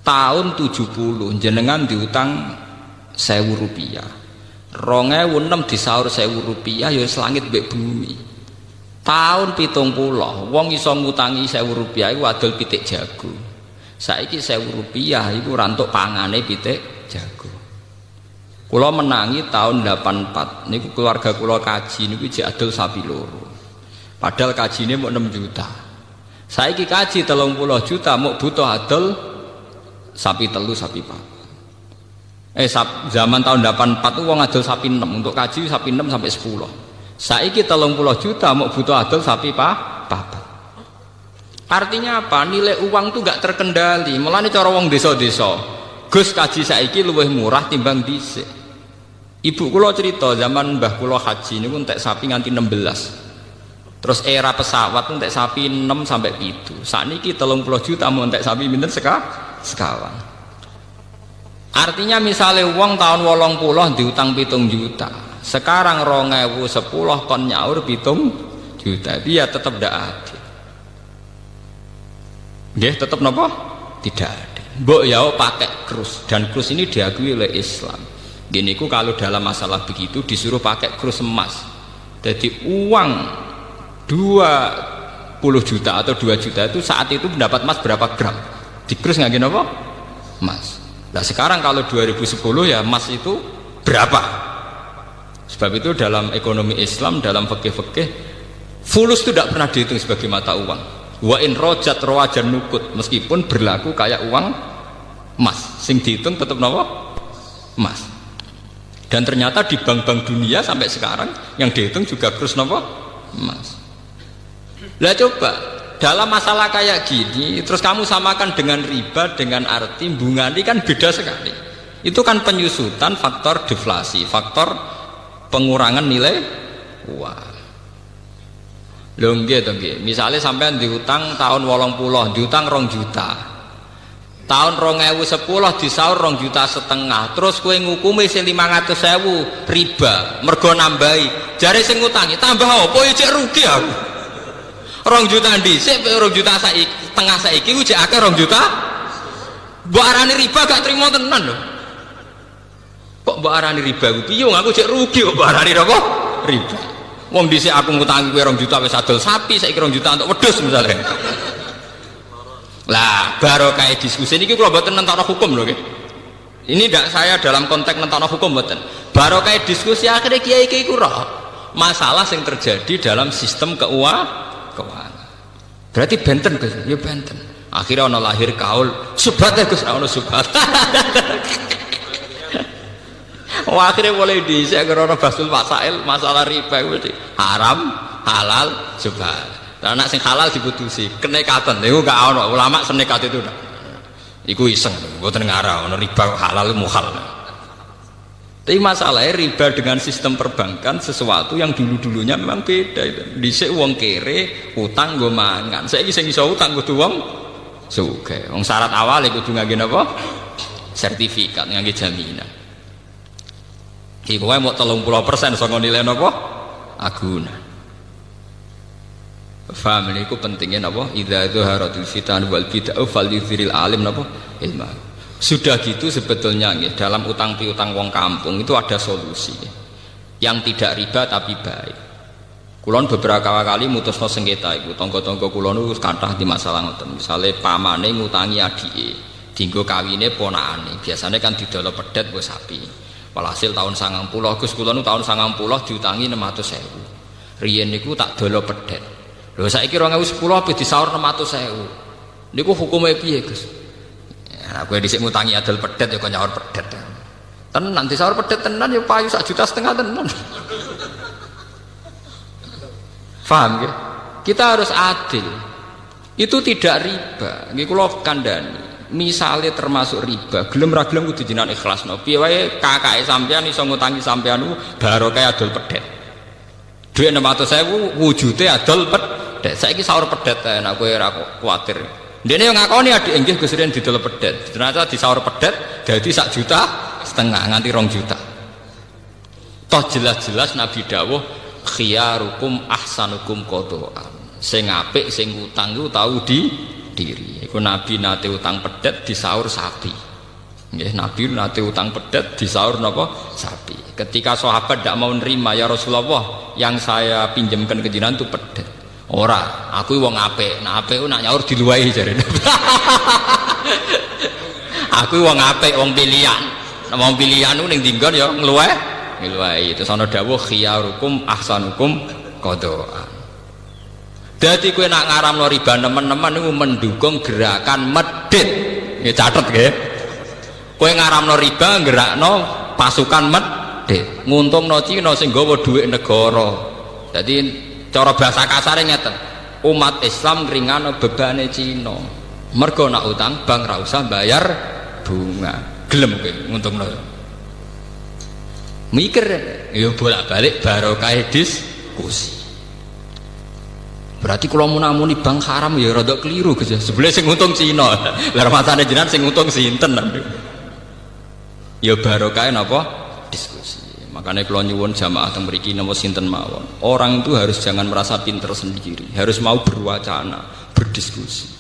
tahun 70 jenengan diutang 1.000 rupiah, 2006 disaur 1.000 rupiah ya selangit mbek bumi. Tahun 70 wong iso ngutangi 1.000 rupiah iku adol pitik jago. Saiki 1.000 rupiah iku rantuk pangane pitik jago. Kula menangi tahun 84 niku keluarga kula kaji niku jek adol sapi loro. Padahal kajine mau 6 juta. Saiki kaji 30 juta mau butuh adol sapi telu sapi zaman tahun 84 itu wong adol sapi 6 untuk kaji sapi 6 sampai 10. Saiki 30 juta mau butuh adol sapi papat. Artinya apa? Nilai uang itu gak terkendali. Mulane cara wong desa-desa, Gus kaji saiki luwih murah timbang dhisik. Ibu kula cerita zaman mbah kula haji niku entek sapi nganti 16. Terus era pesawat entek sapi 6 sampai 7. Sakniki 30 juta mau entek sapi pinten sekawan. Artinya misalnya uang tahun 80 diutang 7 juta. Sekarang 2010 kon nyaur 7 juta. Dia tetap ndak adil. Nggih tetap napa? Tidak adil. Mbok ya pakai krus dan krus ini diakui oleh Islam. Gini ku kalau dalam masalah begitu disuruh pakai krus emas. Jadi uang 20 juta atau 2 juta itu saat itu mendapat emas berapa gram? Di krus nggak gini apa? Emas. Nah sekarang kalau 2010 ya emas itu berapa? Sebab itu dalam ekonomi Islam, dalam fikih fulus itu tidak pernah dihitung sebagai mata uang. Wa in rojat rawajan nukut, meskipun berlaku kayak uang emas, sing dihitung tetap apa? Emas. Dan ternyata di bank-bank dunia sampai sekarang yang dihitung juga krus apa? Emas. Lah coba dalam masalah kayak gini terus kamu samakan dengan riba dengan arti bunga ini kan beda sekali. Itu kan penyusutan faktor deflasi, faktor pengurangan nilai uang. Lho nggih to nggih. Misale sampean diutang tahun 80, diutang 2 juta. Tahun 2010 disaur 2,5 juta. Terus kowe ngukumi sing 500.000 riba, mergo nambahi. Jare sing ngutangi tambah apa ya cek rugi aku. 2 juta dhisik 2 juta saiki, setengah saiki ku jek akeh 2 juta. Mbok arani riba gak trimo tenan lho. Kok mbok arani riba ku piye aku cek rugi kok mbok arani apa? Riba. Wong dhisik aku ngutangi kowe 2 juta wis adol sapi, saiki 2 juta untuk wedhus misalnya. Lah barokah diskusi niki kula mboten nentokno hukum lho nggih. Ini ndak saya dalam konteks nentokno hukum mboten. Barokah diskusi akhirnya kiai-kiai ku roh masalah yang terjadi dalam sistem keuangan. Berarti benten Gus, ya benten. Akhirnya ana lahir kaul subhat ya Gus, ana subhat. Wah akhirnya boleh dhisik karena basul masail masalah riba itu haram, halal, subhat. Lah anak sing halal diputusi, kenekatan. Niku gak ono ulama senekat itu. Iku iseng, mboten ngarah ono riba halal muhal. Tapi masalahnya riba dengan sistem perbankan sesuatu yang dulu-dulunya memang beda itu. Dhisik wong kere utang nggo mangan. Saiki sing iso utang kudu wong sugih. Wong syarat awal kudu ngangge napa? Sertifikat, ngangge jaminan. Iki kowe mau 30% saka nilai napa? Agunan. Faham niku pentingnya napa? Idza dzaharatul fitan wal bid'ah fal yuziril alim napa? Ilmu. Sudah gitu sebetulnya nggih dalam utang piutang wong kampung itu ada solusi. Yang tidak riba tapi baik. Kulon beberapa kali mutusno sengketa iku tangga-tangga kulon niku kathah di masalah ngoten. Misale pamane ngutangi adike, dienggo kawine ponakane. Biasanya kan didolo pedet nggo sapi. Walhasil tahun 90 Gus kula nu tahun 90 diutangi 600.000. Riyen niku tak dolo pedet. Lho saiki 2010 ape disaur 600.000. Niku hukume piye, Gus? Ya kowe dhisik ngutangi adol pedet ya kok nyaur pedet. Tenan disaur pedet tenan ya payu 1,5 juta tenan. Paham nggih? Kita harus adil. Itu tidak riba. Nggih kula kandhani. Misalnya termasuk riba, gelem ra gelem kudu jenengan ikhlasno. Piye wae kakake sampean iso ngutangi sampean barokah adol pedet. Dhuwit 600.000 wujude adol pedet. Saiki saur pedet enak kowe ora kuwatir. Ndene yo ngakoni adik nggih Gus Riyen didol pedet. Ternyata disaur pedet dadi 1,5 juta nganti 2 juta. Toh jelas-jelas Nabi dawuh khiyarukum ahsanukum qadaan. Sing apik sing utang iku tau diri. Iku Nabi nate utang pedet disaur sapi. Nggih, Nabi nate utang pedet disaur napa? Sapi. Ketika sahabat tidak mau nerima, ya Rasulullah, yang saya pinjamkan ke jenengan itu pedet. Ora, aku wong apik. Nah, apik nak nyaur diluwahi jarene. Aku wong apik, wong pilihan. Nek wong pilihan ku ning dinggon ya ngluwahi. Terus ana dawuh khiyarukum ahsanukum qadaan. Dadi kowe nak ngaramno riba nemen-nemen niku mendukung gerakan medhit. Nggih catet nggih. Kowe ngaramno riba gerakno pasukan medhit, nguntungno Cina sing nggawa dhuwit negara. Dadi cara bahasa kasare ngeten. Umat Islam ngringano bebane Cina. Mergo nak utang bank ra usah bayar bunga. Gelem kowe nguntungno. Mikir ya bolak-balik barokah diskusi. Berarti kalau munamuni bank haram ya rada keliru Gus. Sebelah sing untung Cina. Lah matane jenengan sing untung sinten. Ya barokah napa? Diskusi. Makanya kalau nyuwun jamaah teng mriki napa sinten mawon. Orang itu harus jangan merasa pinter sendiri, harus mau berwacana, berdiskusi.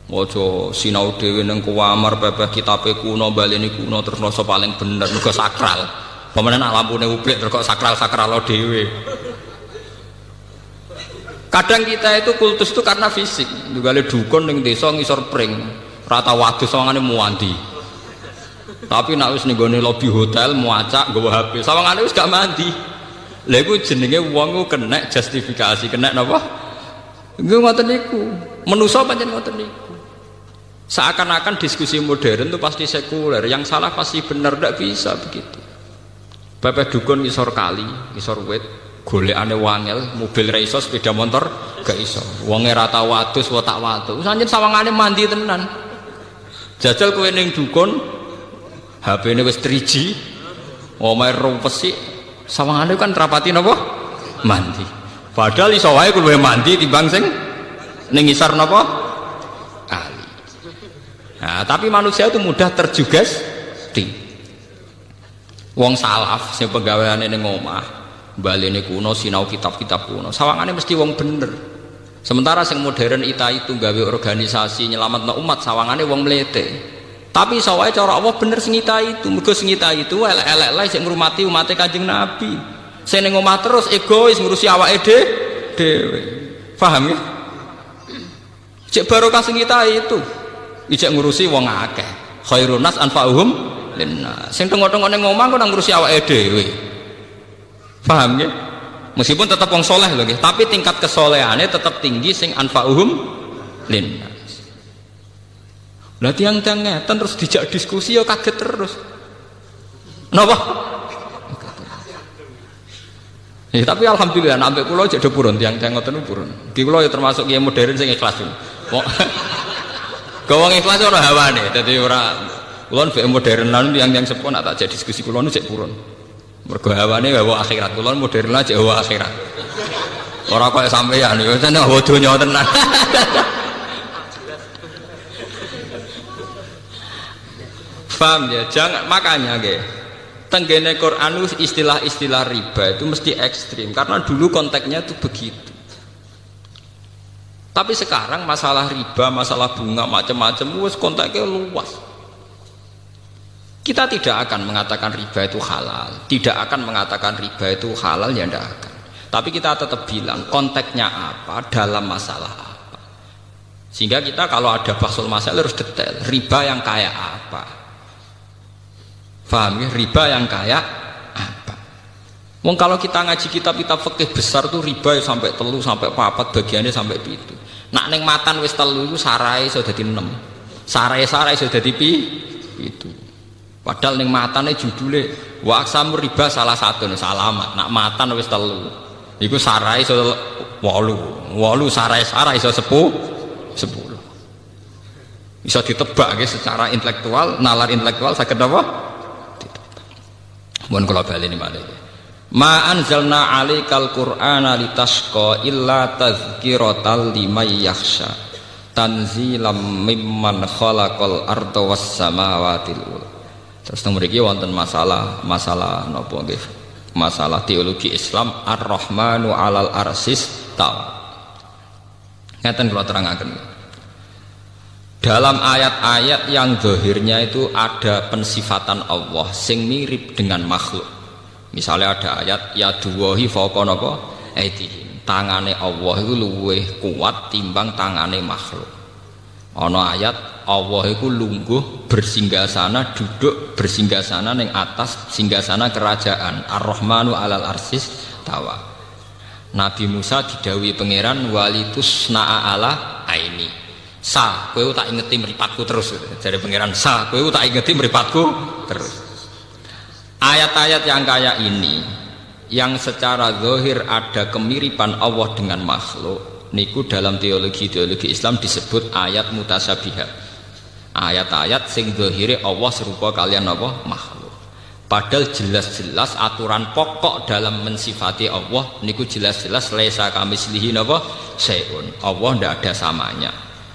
Ojo sinau dhewe ning kuwamar pepeh kitabe kuno baleni kuno terus rasa paling bener mergo sakral. Pemene nak lampune ublik terus kok sakral-sakral dhewe. Kadang kita itu kultus itu karena fisik. Juga le dukun ning desa ngisor pring, rata wadus sawangane muandi. Tapi nek wis ning gone lobi hotel muacak nggawa HP, sawangane wis gak mandi. Lha iku jenenge wong ku kena justifikasi, kena napa? Nggih ngoten niku. Manusa pancen ngoten niku. Seakan-akan diskusi modern itu pasti sekuler, yang salah pasti benar, tidak bisa begitu. Bapak dukun ngisor kali, ngisor wit, golekane wangel, mobil ra iso, sepeda motor gak iso. Wonge ra tau wadus, wa tak wadus. Sanjen sawangane mandi tenan. Jajal kowe ning dukun, HP-ne wis 3G, omahe rumpesik, sawangane kan rapati napa? Mandi. Padahal iso wae kowe mandi timbang sing ning ngisor napa? Kali. Nah, tapi manusia itu mudah terjugesti. Wong salaf sing penggaweane ning omah, balene kuno sinau kitab-kitab kuno. Sawangane mesti wong bener. Sementara sing modern itu gawe organisasi nyelametno umat, sawangane wong mlete. Tapi sawae cara Allah bener sing itu. Mergo sing itu elek-elek lae sing ngurmati umate Kanjeng Nabi. Sing ning omah terus egois ngurusi awake dhewe. Paham ya? Cek barokah sing itu. Ijek ngurusi wong akeh. Khairun nas anfa'uhum linnas. Sing tengok-tengok ning omah kok nang ngurusi awake dhewe. Paham ya? Meskipun tetap wong soleh lho nggih, tapi tingkat kesolehane tetap tinggi sing anfa'uhum linnas. Lah tiang-tiang ngeten terus dijak diskusi ya kaget terus. Napa? Ya, tapi alhamdulillah sampai kula jek do purun tiang-tiang ngoten purun. Ki kula ya termasuk kiai modern sing ikhlas. Gawang ikhlas ora hawane, dadi ora kula nek modernan tiang-tiang sepuh nak tak jek diskusi kula nu jek purun. Mergo hawane wae akhirat, kula modern aja wae akhirat. Ora kaya sampeyan yo tenan donya tenan. Paham ya? Jangan, makanya nggih. Tenggene Quran istilah-istilah riba itu mesti ekstrim karena dulu konteksnya itu begitu. Tapi sekarang masalah riba, masalah bunga macam-macam wis konteksnya luas. Kita tidak akan mengatakan riba itu halal, tidak akan mengatakan riba itu halal ya tidak akan. Tapi kita tetap bilang konteksnya apa dalam masalah apa. Sehingga kita kalau ada bahsul masalah harus detail. Riba yang kayak apa? Paham ya? Riba yang kayak apa? Wong kalau kita ngaji kitab-kitab fikih besar tuh riba ya sampai 3 sampai 4 bagiannya sampai 7. Nak ning matan wis 3 iku sarai iso dadi 6. Sarai-sarai iso dadi itu. Padahal ning matane judule wa aksamur riba salah satu salamat. Nak matan wis 3. Iku sarai iso 8 sarai-sarai iso 10. Bisa ditebak nggih secara intelektual, nalar intelektual saged apa? Mohon kula baleni malih. Ma anzalna 'alaikal qur'ana litasqa illa tazkiratal liman yakhsha tanzilam mimman khalaqal arda was samawati wal. Terus mriki wonten masalah napa nggih? Masalah teologi Islam Ar-Rahmanu 'alal arsis tawa. Ngeten kula terangaken. Dalam ayat-ayat yang zahirnya itu ada pensifatan Allah sing mirip dengan makhluk. Misalnya ada ayat ya duwahi fawqa napa aitihim. Tangane Allah itu luwih kuat timbang tangane makhluk. Ana ayat Allah itu lungguh bersinggasana duduk bersinggasana ning atas singgasana kerajaan Ar-Rahmanu 'alal arsis tawa. Nabi Musa didhawuhi pangeran walitus na'a ala aini. Sa, kowe tak ingeti mripatku terus. Jare pangeran, sa, kowe tak ingeti mripatku terus. Ayat-ayat yang kayak ini yang secara zahir ada kemiripan Allah dengan makhluk niku dalam teologi Islam disebut ayat mutasyabihat. Ayat-ayat sing zahire Allah serupa kalian apa? Makhluk. Padahal jelas-jelas aturan pokok dalam mensifati Allah niku jelas-jelas laisa kamislihi napa syai'un. Allah ndak ada samanya.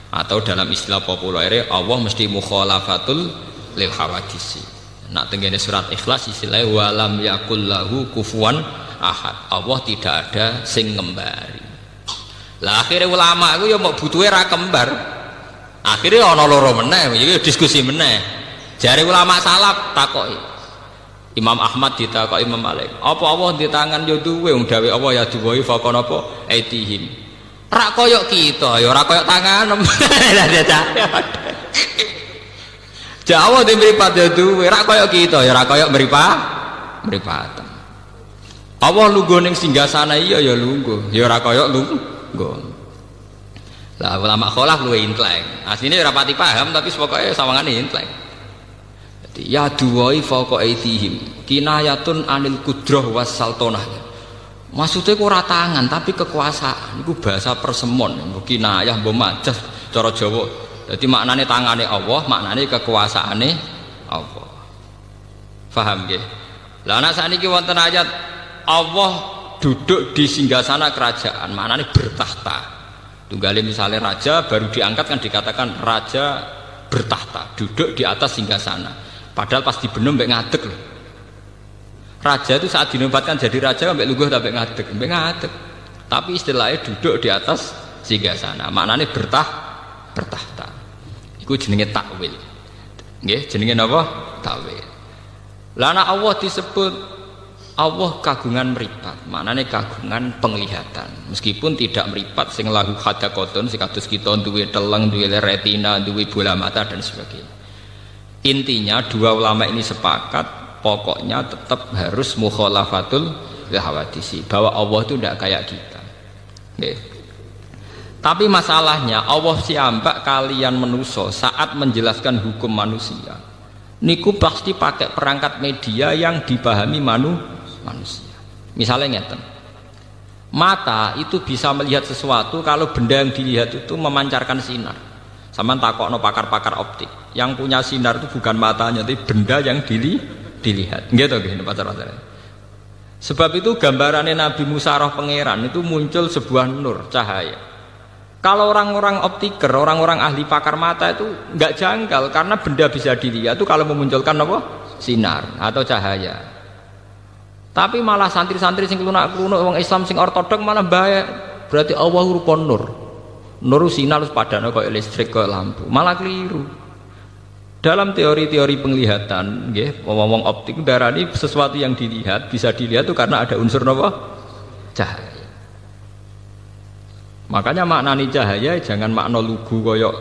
Atau dalam istilah populer Allah mesti mukhalafatul lil hawadisi. Nak tengene surat Ikhlas istilahnya walam yakul lahu kufuwan ahad. Allah tidak ada sing ngembari. Lah akhirnya ulama itu ya mau butuhe ra kembar. Akhirnya ana loro meneh, iki diskusi meneh. Jare ulama salaf takoki. Imam Ahmad ditakoki Imam Malik, apa Allah di tangan yo duwe wong dawuh Allah ya duwe faqon apa aitihim. Rak koyok kita, ya rak koyok tangan. Jawa di meripat ya duwe, rak koyok kita, ya rak koyok meripatan. Allah lungguh ning singgasana iya ya lungguh, ya rak koyok lungguh. Lah ulama kholaf luwe intelek. Asline ora pati paham tapi pokoke sawangane intelek. Dadi ya duwai faqo aitihim, kinayatun anil qudrah was sultanah. Maksudnya ora tangan tapi kekuasaan. Itu bahasa persemon, kinayah mbok majas cara Jawa. Jadi maknane tangane Allah, maknane kekuasaane Allah. Paham nggih? Lah nek sakniki wonten ayat Allah duduk di singgasana kerajaan, maknane bertahta. Tunggale misalnya raja baru diangkat kan dikatakan raja bertahta, duduk di atas singgasana. Padahal pas dibenem mbek ngadeg lho. Raja itu saat dinobatkan jadi raja sampai lungguh sampai ngadeg. Tapi istilahnya duduk di atas singgasana. Maknanya bertahta. Iku jenenge takwil. Nggih, jenenge napa? Takwil. Lah ana Allah disebut Allah kagungan meripat. Maknanya kagungan penglihatan. Meskipun tidak meripat sing lahu hadaqatun sing kados kita duwe teleng, duwe retina, duwe bola mata dan sebagainya. Intinya dua ulama ini sepakat pokoknya tetap harus mukhalafatul hawadisi, bahwa Allah itu tidak kayak kita. Nih. Tapi masalahnya Allah siambak kalian manusia saat menjelaskan hukum manusia niku pasti pakai perangkat media yang dipahami manusia. Misalnya ngeten, mata itu bisa melihat sesuatu kalau benda yang dilihat itu memancarkan sinar. Sama takokno pakar-pakar optik, yang punya sinar itu bukan matanya tapi benda yang dilihat, gitu pacar-pacar. Sebab itu gambarannya Nabi Musa roh pangeran itu muncul sebuah nur cahaya. Kalau orang-orang optiker, orang-orang ahli pakar mata itu nggak janggal karena benda bisa dilihat itu kalau memunculkan apa? Sinar atau cahaya. Tapi malah santri-santri sing klunak-klunuk wong Islam sing ortodok malah bahaya. Berarti Allah rupa nur. Nur sinar harus padane kaya listrik kaya lampu. Malah keliru. Dalam teori-teori penglihatan, nggih, wong optik darani sesuatu yang dilihat bisa dilihat itu karena ada unsur apa? Cahaya. Makanya maknani cahaya jangan makna lugu koyok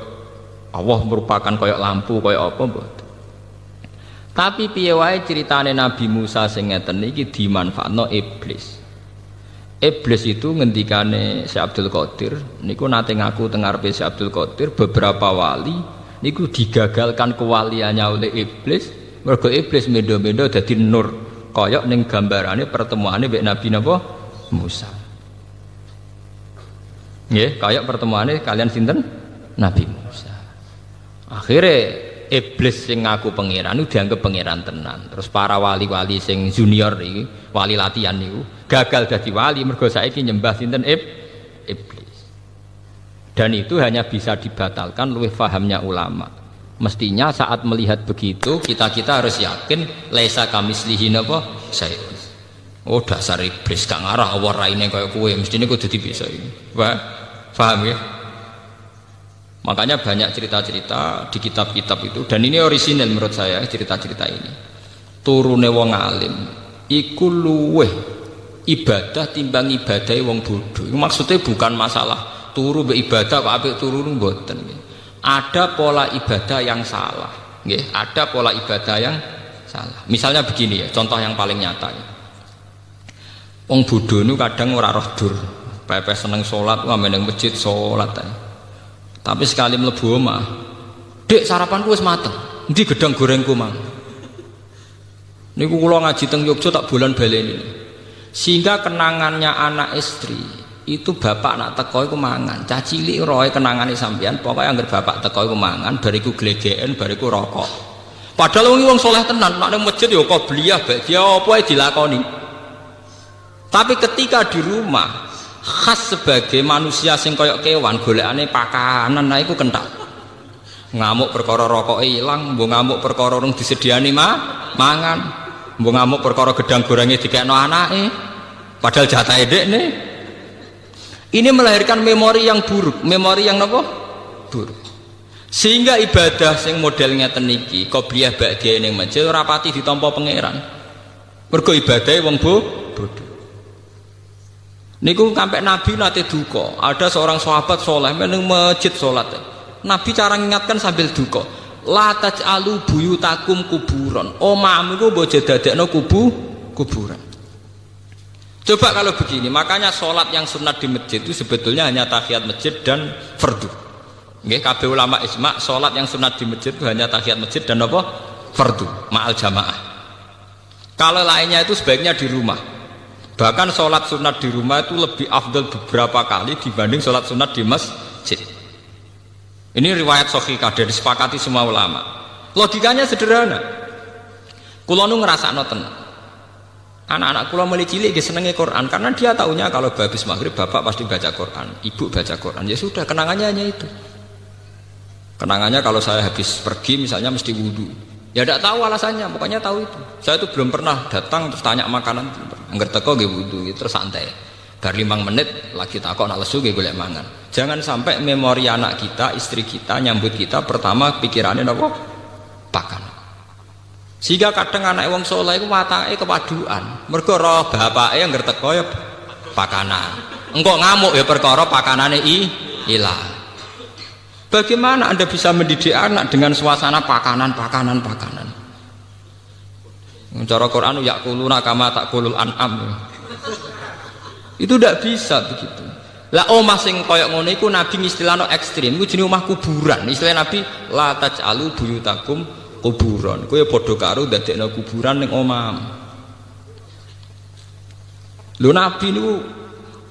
Allah merupakan koyok lampu koyok apa mboten. Tapi piye wae ceritane Nabi Musa sing ngeten iki dimanfaatno iblis. Iblis itu ngendikane Syekh Abdul Qadir niku nate ngaku teng ngarepe Syekh Abdul Qadir beberapa wali niku digagalkan kewaliannya oleh iblis. Mergo iblis mendo-mendo dadi nur koyok ning gambarane pertemuane mbek Nabi napa Musa. Nggih, kaya pertemuane kalian sinten? Nabi Musa. Akhirnya iblis sing ngaku pangeran itu dianggap pangeran tenan. Terus para wali-wali sing junior iki, wali latihan niku, gagal dadi wali mergo saiki nyembah sinten iblis. Dan itu hanya bisa dibatalkan luwih fahamnya ulama. Mestinya saat melihat begitu kita harus yakin laisa kamislihi napa syai'un. Oh dasar iblis gak ngarah Allah raine kaya kowe mestine kudu dipisah iki. Paham ya? Makanya banyak cerita-cerita di kitab-kitab itu dan ini orisinal menurut saya cerita-cerita ini. Turune wong alim iku luweh ibadah timbang ibadahe wong bodho. Maksudnya bukan masalah turu mbek ibadah kok apik turu mboten. Ada pola ibadah yang salah, nggih, ada pola ibadah yang salah. Misalnya begini ya, contoh yang paling nyata ya. Wong bodho niku kadang ora roh dur. Pepe seneng sholat, ngamen nang masjid sholat. Tapi sekali mlebu omah, "Dek, sarapanku wis mateng. Endi gedang gorengku, Mang?" Niku kula ngaji teng Yogya tak bulan baleni. Sehingga kenangannya anak istri itu bapak nak teko iku mangan. Cah cilik roe kenangane sampean, pokoke anggere bapak teko iku mangan, bariku glegeken, bariku rokok. Padahal wong saleh tenan, nak nang masjid ya qobliyah, dia apa ae dilakoni. Tapi ketika di rumah khas sebagai manusia sing koyok kewan golekane pakanan nah iku kenthak. Ngamuk perkara rokoke ilang, mbok ngamuk perkara rung disediani mangan, mbok ngamuk perkara gedang gorenge dikekno anake padahal jatahe dekne. Ini melahirkan memori yang buruk, memori yang napa? Buruk. Sehingga ibadah sing model ngeten iki, qobliyah ba'diyah ning masjid ora pati ditampa pangeran. Mergo ibadahe wong bodho. Niku sampai Nabi nate duka. Ada seorang sahabat soleh meneng masjid sholat. Nabi cara mengingatkan sambil duka. La taj'alu buyutakum kuburan. Omahmu iku mbok dadekno kuburan. Coba kalau begini, makanya sholat yang sunat di masjid itu sebetulnya hanya tahiyat masjid dan fardu. Nggih, kabeh ulama ijma sholat yang sunat di masjid itu hanya tahiyat masjid dan apa? Fardu, ma'al jamaah. Kalau lainnya itu sebaiknya di rumah. Bahkan sholat sunat di rumah itu lebih afdal beberapa kali dibanding sholat sunat di masjid. Ini riwayat sahihah dari disepakati semua ulama. Logikanya sederhana. Kulo nu ngrasakno tenan. Anak-anak kulo mulai cilik senenge Quran karena dia tahunya kalau habis maghrib bapak pasti baca Quran, ibu baca Quran. Ya sudah, kenangannya hanya itu. Kenangannya kalau saya habis pergi misalnya mesti wudu. Ya tidak tahu alasannya, pokoknya tahu itu. Saya itu belum pernah datang terus tanya makanan. Angger teko nggih wudu terus santai. Bar 5 menit lagi takok nak lesu nggih golek mangan. Jangan sampai memori anak kita, istri kita nyambut kita pertama pikirannya napa? Pakan. Sehingga kadang anak wong saleh iku watake kepaduan. Mergo roh bapake angger teko ya pakanan. Engko ngamuk ya perkara pakanane ilang. Bagaimana Anda bisa mendidik anak dengan suasana pakanan? Cara Quran yakuluna kama takulul an'am. Itu tidak bisa begitu. Lah omah sing koyok ngono iku Nabi istilahno ekstrim, iku jenenge omah kuburan. Istilah Nabi la taj'alu buyutakum kuburan. Kowe padha karo ndadekno kuburan ning omah. Lho Nabi niku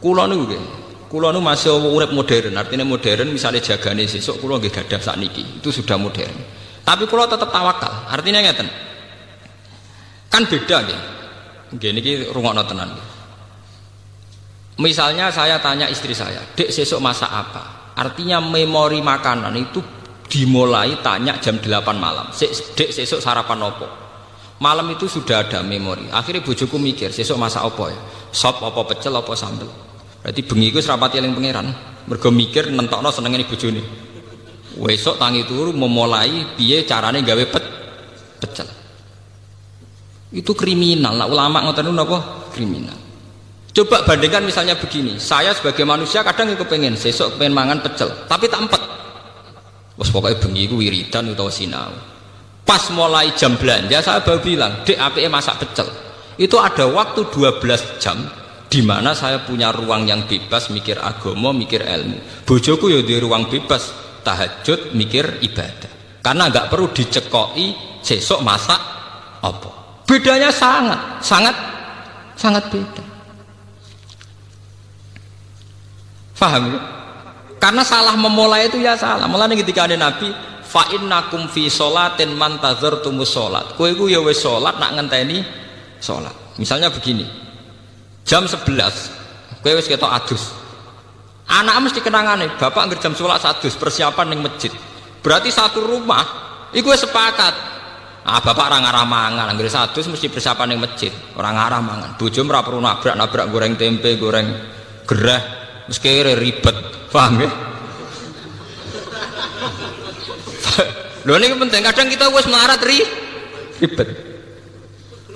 kula niku nggih. Kula nu masih urip modern, artinya modern misalnya jagane sesuk kula nggih gadah sakniki, itu sudah modern. Tapi kula tetap tawakal, artinya ngeten. Kan beda nggih. Nggih niki rungokno tenan. Misalnya saya tanya istri saya, "Dek sesuk masak apa?" Artinya memori makanan itu dimulai tanya jam 8 malam. Dek sesuk sarapan opo? Malam itu sudah ada memori. Akhirnya bojoku mikir, sesuk masak opo ya? Sop apa pecel apa sambel. Berarti bengi iku serapati eling pangeran. Mergo mikir nentokno senengane bojone. Wesuk tangi turu memulai piye carane gawe pecel. Itu kriminal. Nah, ulama ngoten niku napa? Kriminal. Coba bandingkan misalnya begini, saya sebagai manusia kadang kepengen sesuk pengen mangan pecel, tapi tak empet. Wes pokoke bengi iku wiridan utawa sinau. Pas mulai jam belanja saya baru bilang, "Dek, apike masak pecel." Itu ada waktu 12 jam di mana saya punya ruang yang bebas mikir agama, mikir ilmu. Bojoku ya di ruang bebas tahajud, mikir ibadah. Karena enggak perlu dicekoki sesuk masak apa. Bedanya sangat beda. Paham ya? Karena salah memulai itu ya salah. Mulane ketika ada Nabi, fa innakum fi sholatin man tadzartumus sholat. Kowe iku ya wis salat nak ngenteni salat. Misalnya begini. Jam 11 kowe wis ketok adus. Anak mesti kenangane, bapak anggere jam 11 adus persiapan ning masjid. Berarti satu rumah iku wis sepakat. Bapak ora ngarah mangan, anggere adus mesti persiapan ning masjid, ora ngarah mangan. Bojo ora perlu nabrak goreng tempe, goreng gerah, mesti ribet. Paham ya? Lho ini penting, kadang kita wis melarat ribet.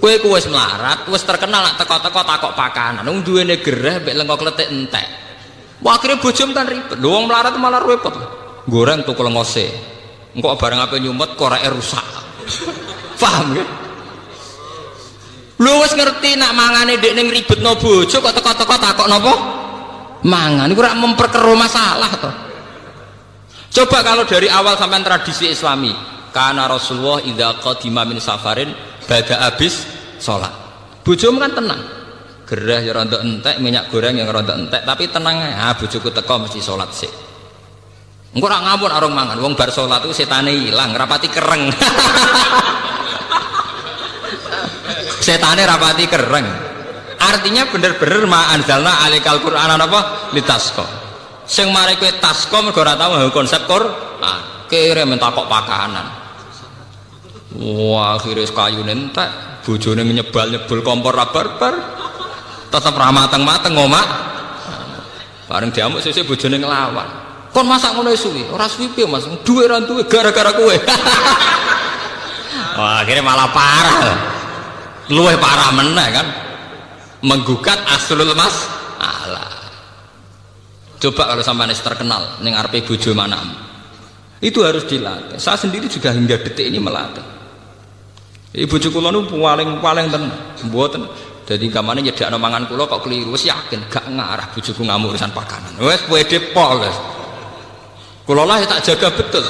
Kowe ku wis melarat, wis terkenal nak teko-teko takok pakanan. Wong duwene gerah mbek lengko kletik entek. Wah akhirnya bojom kan ribet. Lho wong melarat malah repot. Goreng tuku lengose. Engko barang ape nyumet koreke rusak. Paham ya? Lho wis ngerti nak mangane ndek ning ribetno bojo kok teko-teko takok napa? Mangan iku ora memperkeruh masalah to. Coba kalau dari awal sampai tradisi Islami, karena Rasulullah idza qadima min safarin bada habis sholat. Bojomu kan tenang. Gerah ya rada entek, minyak goreng yang rada entek, tapi tenang ae. Bojoku teko mesti sholat sik. Engko ora ngampun arung mangan. Wong bar sholat itu setane ilang, rapati kereng. Setane rapati kereng. Artinya bener-bener ma anzalna alaikal qur'ana apa litasqa. Sing mari kowe tasqa mergo ora tau konsep Quran. Kira mentakok pakanan. Wah, akhirnya kayu entek, bojone nyebal-nyebul kompor barbar. Tetep ra mateng-mateng omak. Bareng diamuk sesuk bojone nglawan. Kon masak ngono suwi, ora suwi piye Mas? Duwe ra duwe gara-gara kowe. Wah, akhirnya malah parah. Luwih parah meneh kan. Menggugat aslul masalah. Coba kalau sampean terkenal ning arepe bojo manamu. Itu harus dilatih. Saya sendiri juga hingga detik ini melatih. Bojo kula niku paling tenan, mboten. Dadi kamane nyedakno mangan kula kok keliru, wis yakin gak ngarah bojoku ngamuk urusan pakanan. Wis pede pol. Kula lah tak jaga betul.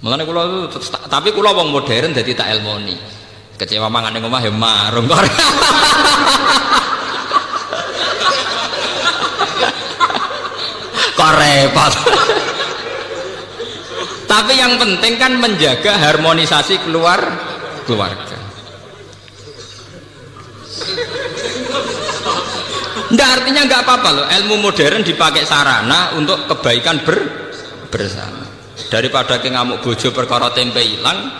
Mulane kula tapi kula wong modern dadi tak elmoni. Kecewa mangan ning omah ya marung kok. Kok repot. Tapi yang penting kan menjaga harmonisasi keluarga. Nggak, artinya nggak apa-apa loh. Ilmu modern dipakai sarana untuk kebaikan bersama. Daripada ke ngamuk bojo perkara tempe hilang,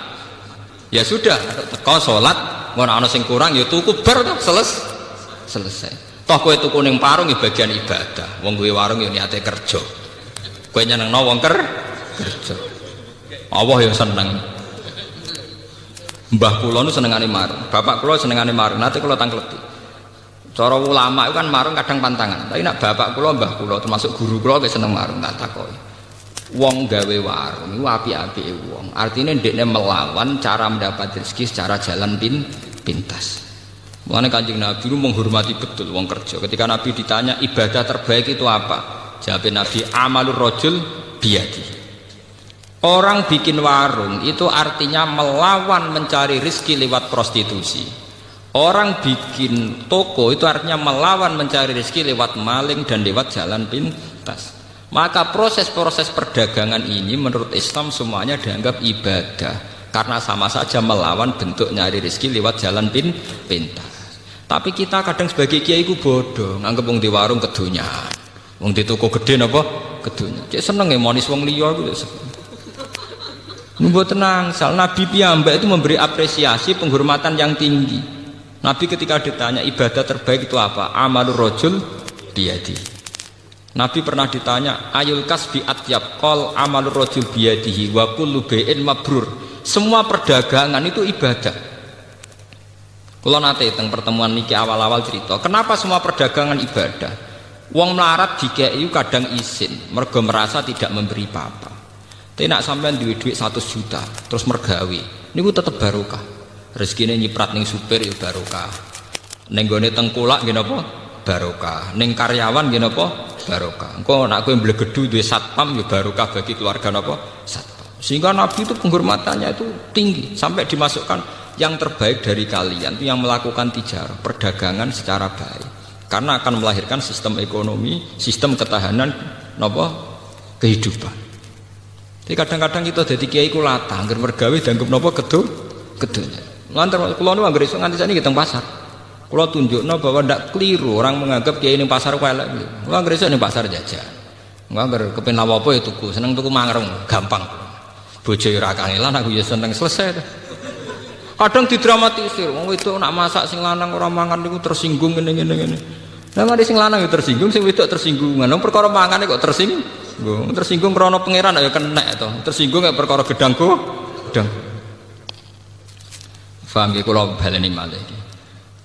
ya sudah. Teko sholat, ngono ana sing kurang, ya tuku bar selesai. Toh kowe tuku ning warung ya bagian ibadah. Wong kuwi warung ya niate kerja. Kowe nyenengno wong kerja. Allah ya seneng. Mbah kula nu senengane marung, bapak kula senengane marung. Nate kula tangkleti. Cara ulama itu kan marung kadang pantangan. Tapi nak bapak kula, mbah kula termasuk guru kula ge seneng marung, tak takoki. Wong gawe warung iku apik-apike wong. Artine ndekne melawan cara mendapat rezeki secara jalan pintas. Mulane Kanjeng Nabi itu menghormati betul wong kerja. Ketika Nabi ditanya ibadah terbaik itu apa? Jawab Nabi amalur rajul biyadi. Orang bikin warung itu artinya melawan mencari rezeki lewat prostitusi. Orang bikin toko itu artinya melawan mencari rezeki lewat maling dan lewat jalan pintas. Maka proses-proses perdagangan ini menurut Islam semuanya dianggap ibadah karena sama saja melawan bentuk nyari rezeki lewat jalan pintas. Tapi kita kadang sebagai kiai ku bodoh, nganggep wong di warung kedunyaan. Wong di toko gede napa? kedunya. Cek seneng ya monis wong liya iku. Nunggu tenang, Nabi piyambak itu memberi apresiasi penghormatan yang tinggi. Nabi ketika ditanya ibadah terbaik itu apa? Amalur rajul biyadi. Nabi pernah ditanya ayul kasbi atyab qol amalur rajul biyadihi wa kullu bai'in mabrur. Semua perdagangan itu ibadah. Kula nate teng pertemuan niki awal-awal cerita, kenapa semua perdagangan ibadah? Wong melarat dikei kadang izin, mergo merasa tidak memberi apa-apa. Tapi nak sampean duwe dhuwit 100 juta terus mergawe niku tetep barokah. Rezekine nyiprat ning supir ya barokah. Ning gone tengkulak nggih napa? Barokah. Ning karyawan nggih napa? Barokah. Engko nek kowe mblegedu duwe satpam ya barokah bagi keluarga napa? Satpam. Sehingga Nabi itu penghormatannya itu tinggi sampai dimasukkan yang terbaik dari kalian itu yang melakukan tijarah, perdagangan secara baik. Karena akan melahirkan sistem ekonomi, sistem ketahanan napa? Kehidupan. Jadi kadang-kadang kita jadi kiai ku latah, angger mergawe dianggap napa kedunya. Lantar kula nu angger iso nganti sakniki teng pasar. Kula tunjukno bahwa ndak keliru orang menganggap kiai ning pasar ku elek. Kula angger iso ning pasar jajan. Angger kepen apa ya tuku, seneng tuku mangreng, gampang. Bojo ora kangelan aku ya seneng selesai. Kadang didramatisir, wong wedok nak masak sing lanang ora mangan niku tersinggung ngene. Lah mari sing lanang ya tersinggung, sing wedok tersinggung. Nang perkara mangane kok tersinggung. Tersinggung krana pangeran ya kenek to. Tersinggung ya perkara gedang. Paham nggih kula baleni malih iki.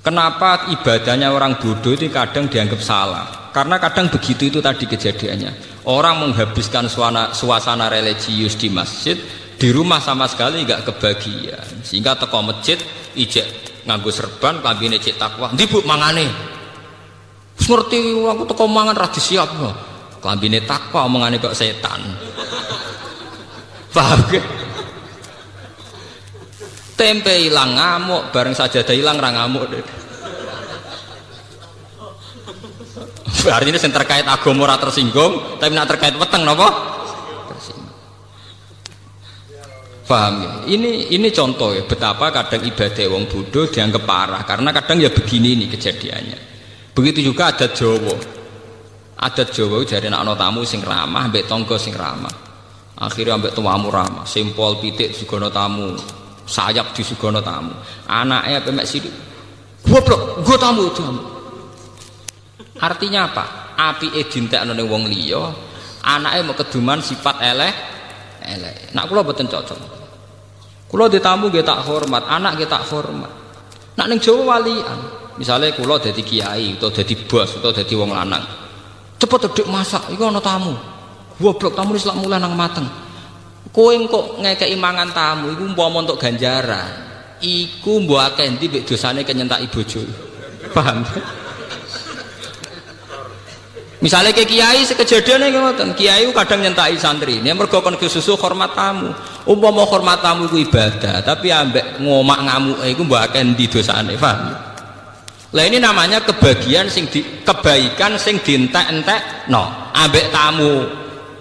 Kenapa ibadahnya orang bodoh itu kadang dianggap salah? Karena kadang begitu itu tadi kejadiannya. Orang menghabiskan suasana religius di masjid, di rumah sama sekali enggak kebagian. Sehingga teko masjid ijek nganggo serban, klambine cek takwa. Ndi Bu mangane? Wis ngerti aku teko mangan ra disiapno. Klambine takwa omongane kok setan. Paham ke? Tempe hilang ngamuk, bareng sajadah hilang ra ngamuk. Artinya yang terkait agama ora tersinggung, tapi nak terkait weteng napa? Tersinggung. Paham ya? Ini contoh ya betapa kadang ibadah wong bodoh dianggap parah karena kadang ya begini nih kejadiannya. Begitu juga adat Jawa. Adat Jawa jare nek ana tamu sing ramah mbek tangga sing ramah. Akhire ambek tuamu ramah, simpol pitik disugono tamu, sayap disugono tamu. Anake ape mek sithik. Goblok, nggo tamu. Artinya apa? Apike dintekno ning wong liya, anake mau keduman sifat elek. Nak kula mboten cocok. Kula ditamu nggih tak hormat, anak nggih tak hormat. Nak ning Jawa walian, misale kula dadi kiai utawa dadi bos utawa dadi wong lanang. Cepet dedek masak, iku ana tamu. Goblok tamu wis lak mulai nang mateng. Kowe kok ngekeki mangan tamu iku umpama entuk ganjaran. Iku mbok akeh ndi mek dosane kenyentaki bojo. Paham? Misalnya ke kiai sekejadiannya ngoten, kiai kadang nyentai santri. Ini mergo kon kesusu hormat tamu. Umpama hormat tamu iku ibadah, tapi ambek ngomak ngamuke iku mbok akeh ndi dosane, paham? Lah ini namanya kebaikan sing dientek-entekno. Ambek tamu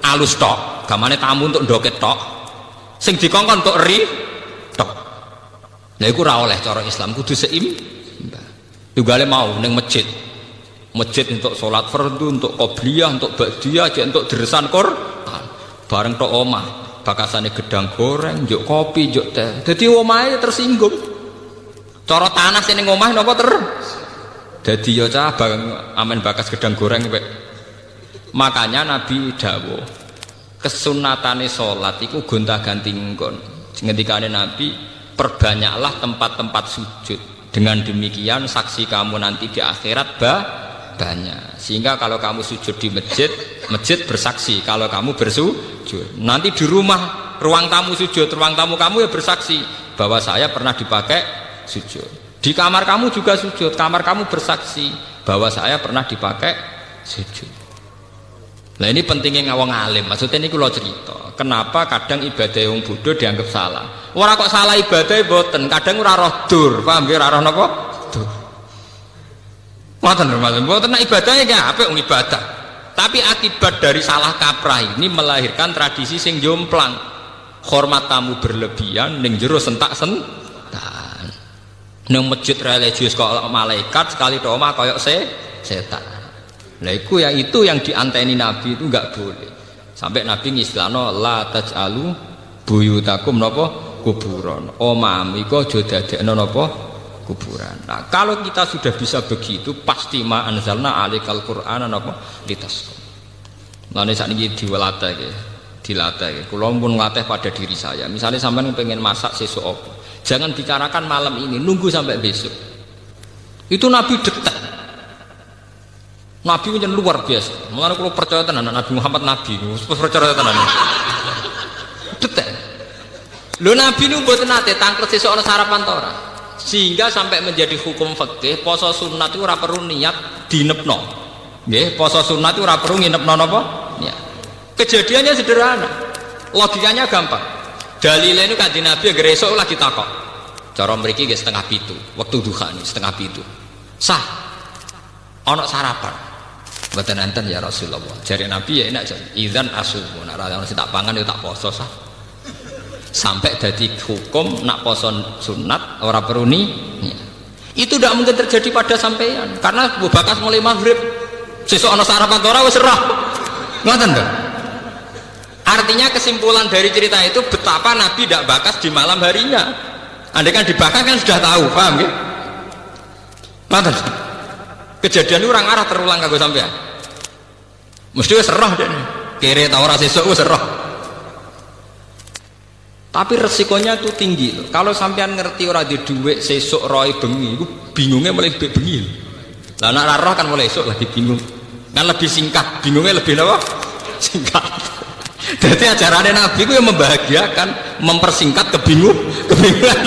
alus tok, gamane tamu untuk ndoket tok. Sing dikongkon untuk ri tok. Lah iku ora oleh cara Islam, kudu seimbang. Tugale mau ning masjid. Masjid untuk sholat fardu, untuk qobliyah, untuk ba'diyah, untuk deresan Quran. Bareng tok omah, bakasane gedang goreng, njuk kopi, njuk teh. Dadi omahe tersinggung. Cara tanah sing ning omah napa dadi ya cah amen bakas gedang goreng wek. Makanya Nabi dawuh, kesunatane salat iku gonta-ganti nggon. Ngendikane Nabi, perbanyaklah tempat-tempat sujud. Dengan demikian saksi kamu nanti di akhirat banyak. Sehingga kalau kamu sujud di masjid, masjid bersaksi kalau kamu bersujud. Nanti di rumah, ruang tamu sujud, ruang tamu kamu ya bersaksi bahwa saya pernah dipakai sujud. Di kamar kamu juga sujud, kamar kamu bersaksi bahwa saya pernah dipakai sujud. Nah ini pentingnya ngawang alim. Maksudnya ini kalau cerita, kenapa kadang ibadah yang bodoh dianggap salah. Ora kok salah ibadah boten, kadang ora roh dur, paham nggih? Ora roh napa? Dur. Ngoten lho, mboten ibadahnya ki apik wong ibadah. Tapi akibat dari salah kaprah ini melahirkan tradisi sing jomplang. Hormat tamu berlebihan ning jero sentak-sentak. Nang masjid religius kok malaikat, sekali doma koyok setan. Lah itu yang dianteni Nabi itu enggak boleh. Sampai Nabi ngistilahno la taj'alu buyutakum napa kuburan. Omam iku aja dadekno napa kuburan. Nah, kalau kita sudah bisa begitu pasti ma anzalna alikal qur'ana napa litasqa. Lane sakniki dilatih. Kula pun ngelatih pada diri saya. Misalnya sampean pengen masak sesuk apa, jangan bicarakan malam ini, nunggu sampai besok. Itu Nabi detek. Nabi punya luar biasa. Mulane kula percaya tenan Nabi Muhammad nabi. Percaya tenan. Detek. Lho Nabi nu mboten nate tangklet sesuk ana sarapan ta ora. Sehingga sampai menjadi hukum fikih poso sunat itu ora perlu niat dinepno. Nggih, poso sunat itu ora perlu nginepno napa? Niat. Kejadiannya sederhana. Logikanya gampang. Dalile niku Kanjeng Nabi anggere esuk lagi takok. Cara mriki nggih 6:30, wektu duha nih 6:30. Sah. Ana sarapan. Mboten enten ya Rasulullah. Jare Nabi ya enak jare. Idzan asumu. Nek ora ono sing tak pangan ya tak poso sah. Sampai jadi hukum nak poso sunat ora perlu nih. Itu tidak mungkin terjadi pada sampean karena bakas mulai maghrib sesuk ana sarapan ora wis serah. Ngoten to. Artinya kesimpulan dari cerita itu betapa Nabi tidak bakas di malam harinya. Andai kan dibakar kan sudah tahu, paham nggih? Ngoten. Kejadian orang arah terulang kanggo sampean. Mesti wis serah dene. Kere ta ora sesuk wis serah. Tapi resikonya itu tinggi loh. Kalau sampean ngerti ora di dhuwit sesuk roe bengi, iku bingungnya mulai bengi. Lah nek roh kan mulai esuk lagi bingung. Kan lebih singkat, bingungnya lebih apa? Singkat. Jadi ajarannya Nabi itu yang membahagiakan, mempersingkat kebingungan.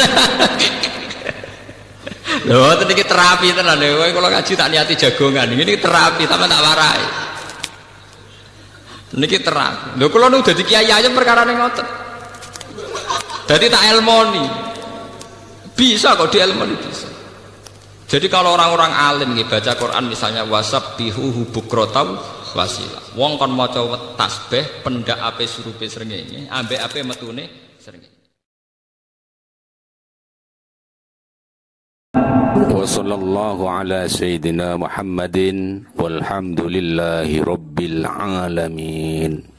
Loh, itu terapi tenan lho. Kalau ngaji tak niati jagongan, ini terapi tapi tak warai. Niki terapi. Lho kula nu dadi kiai aja perkara ning ngoten. Dadi tak elmoni. Bisa kok dielmoni bisa. Jadi kalau orang-orang alim nggih baca Quran misalnya wasabbihu bukratan wasila. Wong kon maca tasbih pendak ape surupe srengenge, ambek ape metune srengenge. Wa sallallahu ala sayyidina Muhammadin walhamdulillahi rabbil alamin.